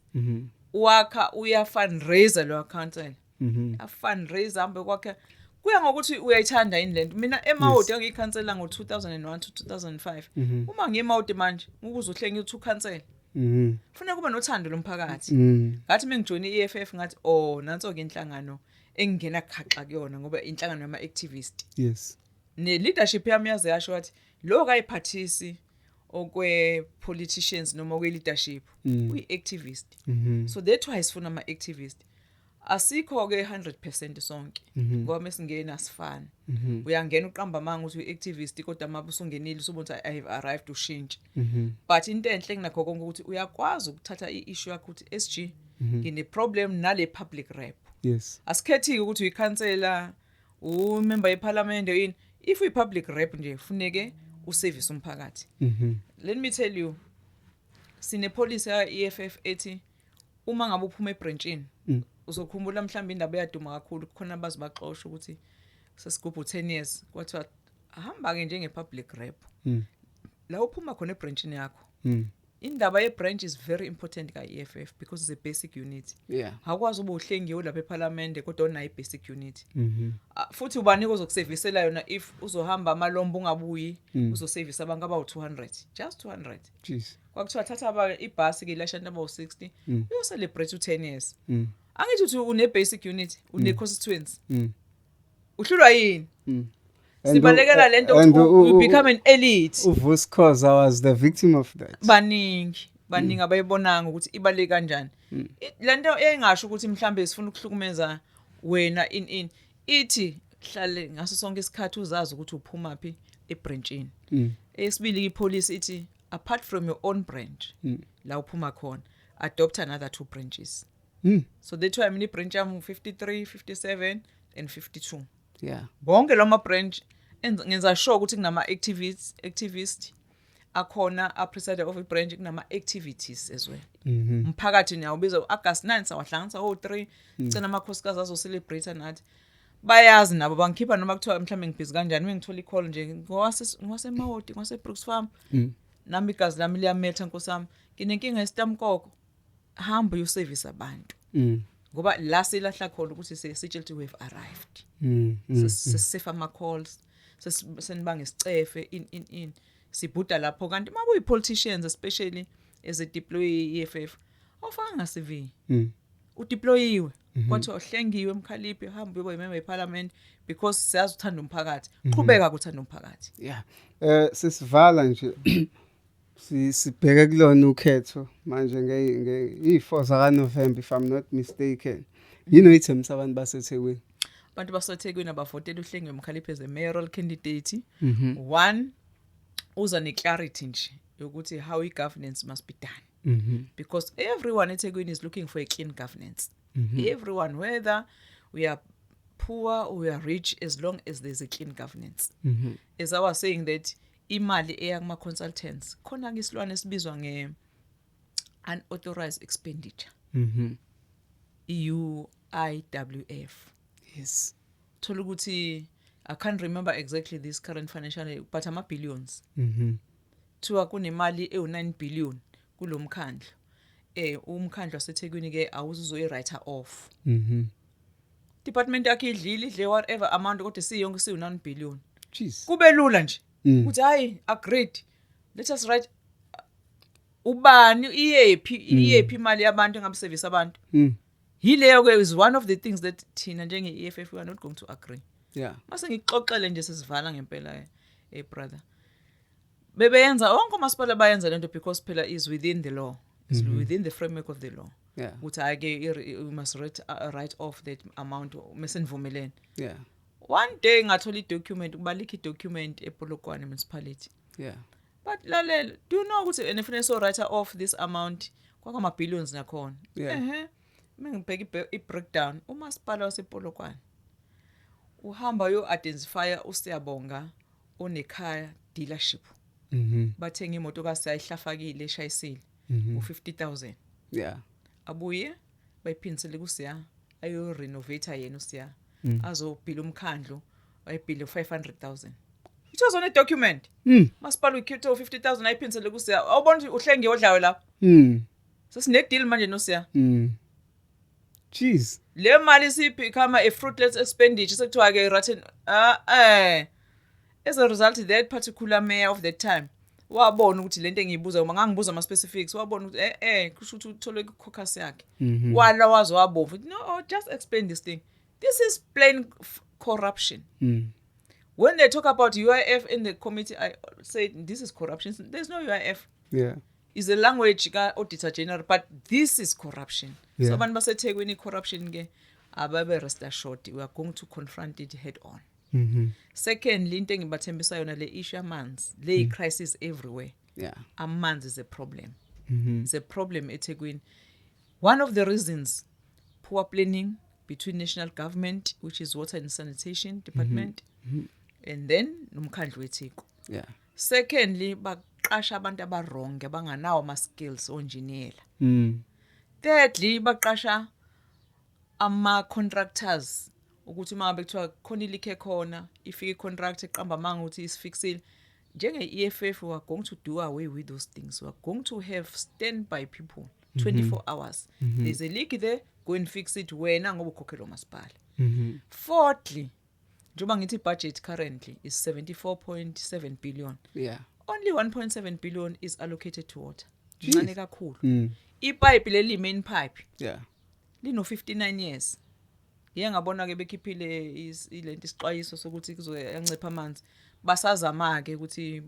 wakha uya fundraiser lo council a fundraiser hambe kwakhe kuya ngokuthi uyayithanda yini lento. Mina eMawoti ngiyikhansela ngo2001 to 2005. Uma ngiyeMawoti manje ukuze uhlenga u2 cancel. Ufuna kuba nothando lomphakathi. Ngathi mengijoina iEFF ngathi nanso ke inhlangano engingena khaxa kuyona ngoba inhlangano yama activist. Yes. Ne leadership yami yaze yasho wathi lo kayiphathisi okwe politicians noma okwe leadership uyi activist. So that's why sifuna ama activist. Asikho ke 100% sonke ngoba mesingena sifana. Uyangena uqamba manga uthi uactivist kodwa mabe usungenile usubona ukuthi I have arrived ushintshe. But into enhle kunakho konke ukuthi uyakwazi ukuthatha iissue yakho ukuthi SG ngine problem nale public rep. Yes. Asikhethi ukuthi uyikhansela umember yeparlament yini if uyi public rep nje ufuneke uservice umphakathi. Let me tell you sine policy ya EFF ethi uma ngabe uphuma ebranchini uzokhumbula mhlawumbe indaba yaduma kakhulu khona abazibaxoxa ukuthi sesigubhu 10 years kwathiwa ahamba ke njenge public rep la uphuma khona ebranchini yakho indaba ye branch is very important ka EFF because it's a basic unit. Hakwazi ube uhlengiwe lapha eParliament kodwa ona i basic unit. Futhi ubani ozokuservisela yona if uzohamba amalombo ungabuyi uzoservice abantu aba 200 just 200. Jeez. Kwakuthiwa thatha aba ibhasi ke lashantu aba 60 uyo celebrate u10 years. Angithi uthi une basic unit une constituents. Uhlulwa yini? Sibalekela lento ukuthi you become an elite. Uvusikhoza was the victim of that. Baningi abayibonanga ukuthi ibaleke kanjani. Lento engasho ukuthi mhlambe sifuna ukuhlukumeza wena in ithi hlale ngaso sonke isikhathi uzazi ukuthi uphuma phi ebranchini. Esibili ipolice ithi apart from your own branch la uphuma khona adopt another 2 branches. So that's why mini branch am 53, 57 and 52. Bonke loma branch ngenza sure ukuthi kunama activist akhona a president of a branch kunama activities as well. Umphakathi nawo ubiza August 9 sawahlanganisa o3 cena amakhosikazi azo celebrate nathi. Bayazi nabo bangikhipha noma kuthiwa mhlawumbe ngibhizi kanjani mengithola icall nje ngwaseMawoti ngwase-Brooks Farm. Nami igazi lami liyametha nkosami. Nginenkinga yesitamkoko. Hamba uservice abantu. Ngoba la silahla khona ukuthi sesitshela ukuthi we have arrived. Sesifa ama calls senibanga isicefe in sibhuda lapho kanti mabuyi politicians especially as a deployee EFF awufanga CV. Udeployiwe kwathi ohlengiwe emkhaliphi hamba uyoba imember yeparlament because siyazi uthanda umphakathi. Qhubeka ukuthanda umphakathi. Sisivala nje sibheke kulona ukhetho manje nge4 zaka November if I'm not mistaken. Yini oyithemisa abantu baseThekwini? Abantu baseThekwini abavotela uhlengiwe emkhaliphi as a mayoral candidate. One uza ne clarity nje yokuthi how governance must be done. Because everyone eThekwini is looking for a clean governance. Everyone, whether we are poor or we are rich, as long as there's a clean governance. As I was saying that imali eya kuma consultants khona ngisilwane esibizwa nge unauthorized expenditure. UIWF. Yes. Thola ukuthi I can't remember exactly this current financial year but ama billions. Thiwa kunemali e9 billion kulomkhandlo. Umkhandlo waseThekwini ke awuzuzoyi writer off. Department yakhe idle whatever amount kodwa siyonke siyu9 billion. Jeez. Kube lula nje. Uthi hayi agreed. Let us write ubani iyephi imali yabantu engabiservice abantu. Hileyo ke is one of the things that thina njenge EFF we are not going to agree. Mase ngixoxele nje sesivala ngempela brother. Bebeyenza onke umasipala bayenza lento because phela is within the law. Is within the framework of the law. Uthi ake we must write off that amount mesenivumelene. One day ngathola document kubalika document ePolokwane municipality. But lalela, do you know ukuthi enefune so write off this amount kwakama billions nakhona. Mengibheka i-breakdown umasipala wasePolokwane uhamba yo identify uSiyabonga onekhaya dealership. Bathenga imoto kaSiyahlafakile eshayisile u50,000. Abuye bayiphinsele kuSiya ayo renovate yena uSiya azobhila umkhandlo ayibhile 500,000. It was on a document. Masipala ukhiphe 50,000 ayiphinsele kuSiya. Awubona ukuthi uhlengiwe odlawe lapha. Sesine deal manje noSiya. Jeez. Le mali become a fruitless expenditure sekuthiwa ke rotten as a result that particular mayor of that time wabona ukuthi lento engiyibuza uma ngangibuza ama specifics wabona ukuthi kusho ukuthi uthole icaucus yakhe wala wazo wabomvu no just explain this thing. This is plain corruption. When they talk about UIF in the committee, I say this is corruption. There's no UIF. Yeah. It's a language ka auditor general, but this is corruption. Yeah. So abantu baseThekwini corruption ke ababe rest assured we are going to confront it head on. Secondly, into engibathembisa yona le issue amanzi, le crisis everywhere. Yeah. Amanzi is a problem. It's a problem eThekwini. One of the reasons, poor planning between national government, which is water and sanitation department, and then nomkhandlu weTheku. Yeah. Secondly, baqasha abantu abarong abanganawo ama skills onjiniyela. Thirdly, baqasha ama contractors ukuthi uma bekuthiwa khona ilikhe khona ifike contract eqamba manga ukuthi isifixile njenge EFF we are going to do away with those things. We are going to have standby people 24 hours. There's a leak there, go and fix it wena ngoba ukhokhela umasipala. Fourthly, njoba ngithi budget currently is 74.7 billion. Yeah. Only 1.7 billion is allocated to water. Ncane kakhulu. Ipipe leli main pipe. Yeah. Lino 59 years. Ngiyangabona ke bekhiphile ilento isixwayiso sokuthi kuzoyancipha amanzi. Basazama ke ukuthi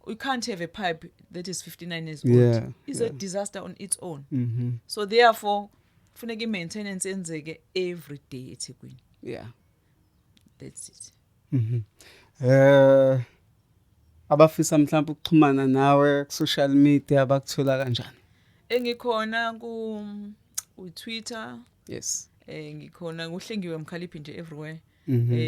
we can't have a pipe that is 59 years old. Yeah. It's a disaster on its own. So therefore funeka maintenance enzeke every day eThekwini. Yeah. That's it. Abafisa mhlawumbe ukuxhumana nawe ku social media bakuthola kanjani? Engikhona ku Twitter. Yes. Ngikhona kuhlengiwe Mkhaliphi nje everywhere.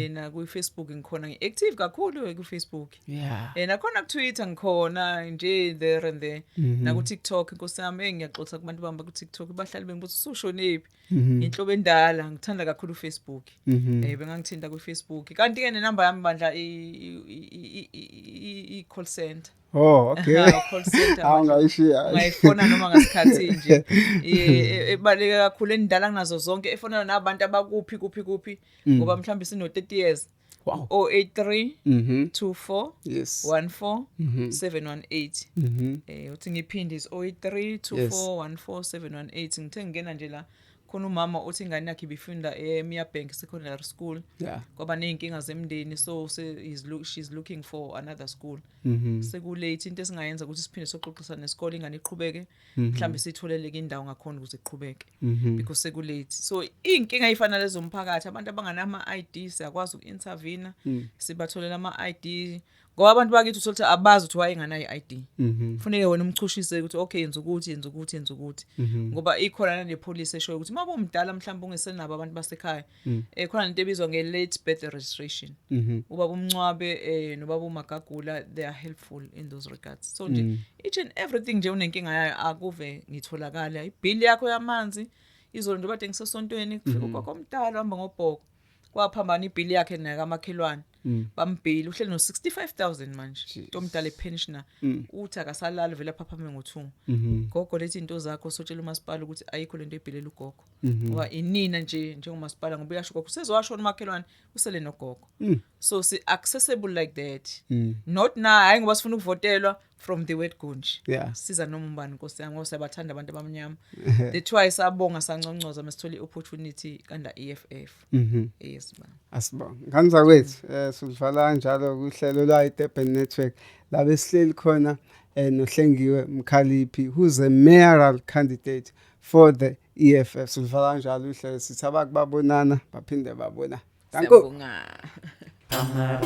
Na ku Facebook ngikhona ngiactive kakhulu ku Facebook. Yeah. Nakhona ku Twitter ngikhona nje there and there. Na ku TikTok inkosi yami ngiyaxoxa kubantu bamba ku TikTok bahlali bengibuza usushonephi. Inhlobo endala ngithanda kakhulu Facebook. Bengangithinta ku Facebook. Kanti ke nenamba yami bandla i call center. Oh, okay. Call center. Awungayishiya. Ngayifona noma ngasikhathi nje. Ebaleka kakhulu endala kunazo zonke efona nabantu abakuphi ngoba mhlambi sino 30 years. Wow. 083 24 Yes. 14 718. Uthi ngiphinde is 083 24 14 718. Ngithe ngena nje la khona umama uthi ingane yakhe ibifunda eMia Bank Secondary School. Yeah. Ngoba nezinkinga zemndeni so she's looking for another school. Sekulate into esingayenza ukuthi siphinde soxoxisana nesikole ingane iqhubeke mhlambe sitholeleke indawo ngakhona ukuze iqhubeke because sekulate. So inkinga ayifana lezo umphakathi abantu abanganama ID siyakwazi ukintervene sibatholela ama ID ngoba abantu bakithi uthola ukuthi abazi ukuthi wayenganayo ID. Kufanele wena umchushise ukuthi okay yenza ukuthi ngoba ikhona ne police eshoyo ukuthi mabe umdala mhlawumbe ungesenabo abantu basekhaya khona into ebizwa nge late birth registration. Ubaba umncwabe nobaba uMagagula they are helpful in those regards. So nje each and everything nje unenkinga yayo akuve ngitholakala ibill yakho yamanzi izolo nje bade ngisesontweni kufika kwakomdala hamba ngobhoko kwaphambana ibill yakhe nakamakhelwane bambhili uhleli no 65,000 manje ntomdala pensioner uthi akasalala vele phaphame ngo2 gogo lethi into zakho sotshela umasipala ukuthi ayikho lento ebhilela ugogo ngoba inina nje njengomasipala ngoba uyasho gogo sezowashona umakhelwane usele nogogo so si accessible like that not now hayi ngoba sifuna ukuvotelwa from the word gunji siza noma umbani Nkosi yami ngoba siyabathanda abantu abamnyama the twice abonga sanconcoza masithole opportunity kanda EFF yes man asibonga nganza kwethu sivala kanjalo kuhlelo lwa iDurban Network la besihleli khona nohlengiwe Mkhaliphi who's a mayoral candidate for the EFF sivala kanjalo uhlelo sithi abakubabonana baphinde babona danko Hammer,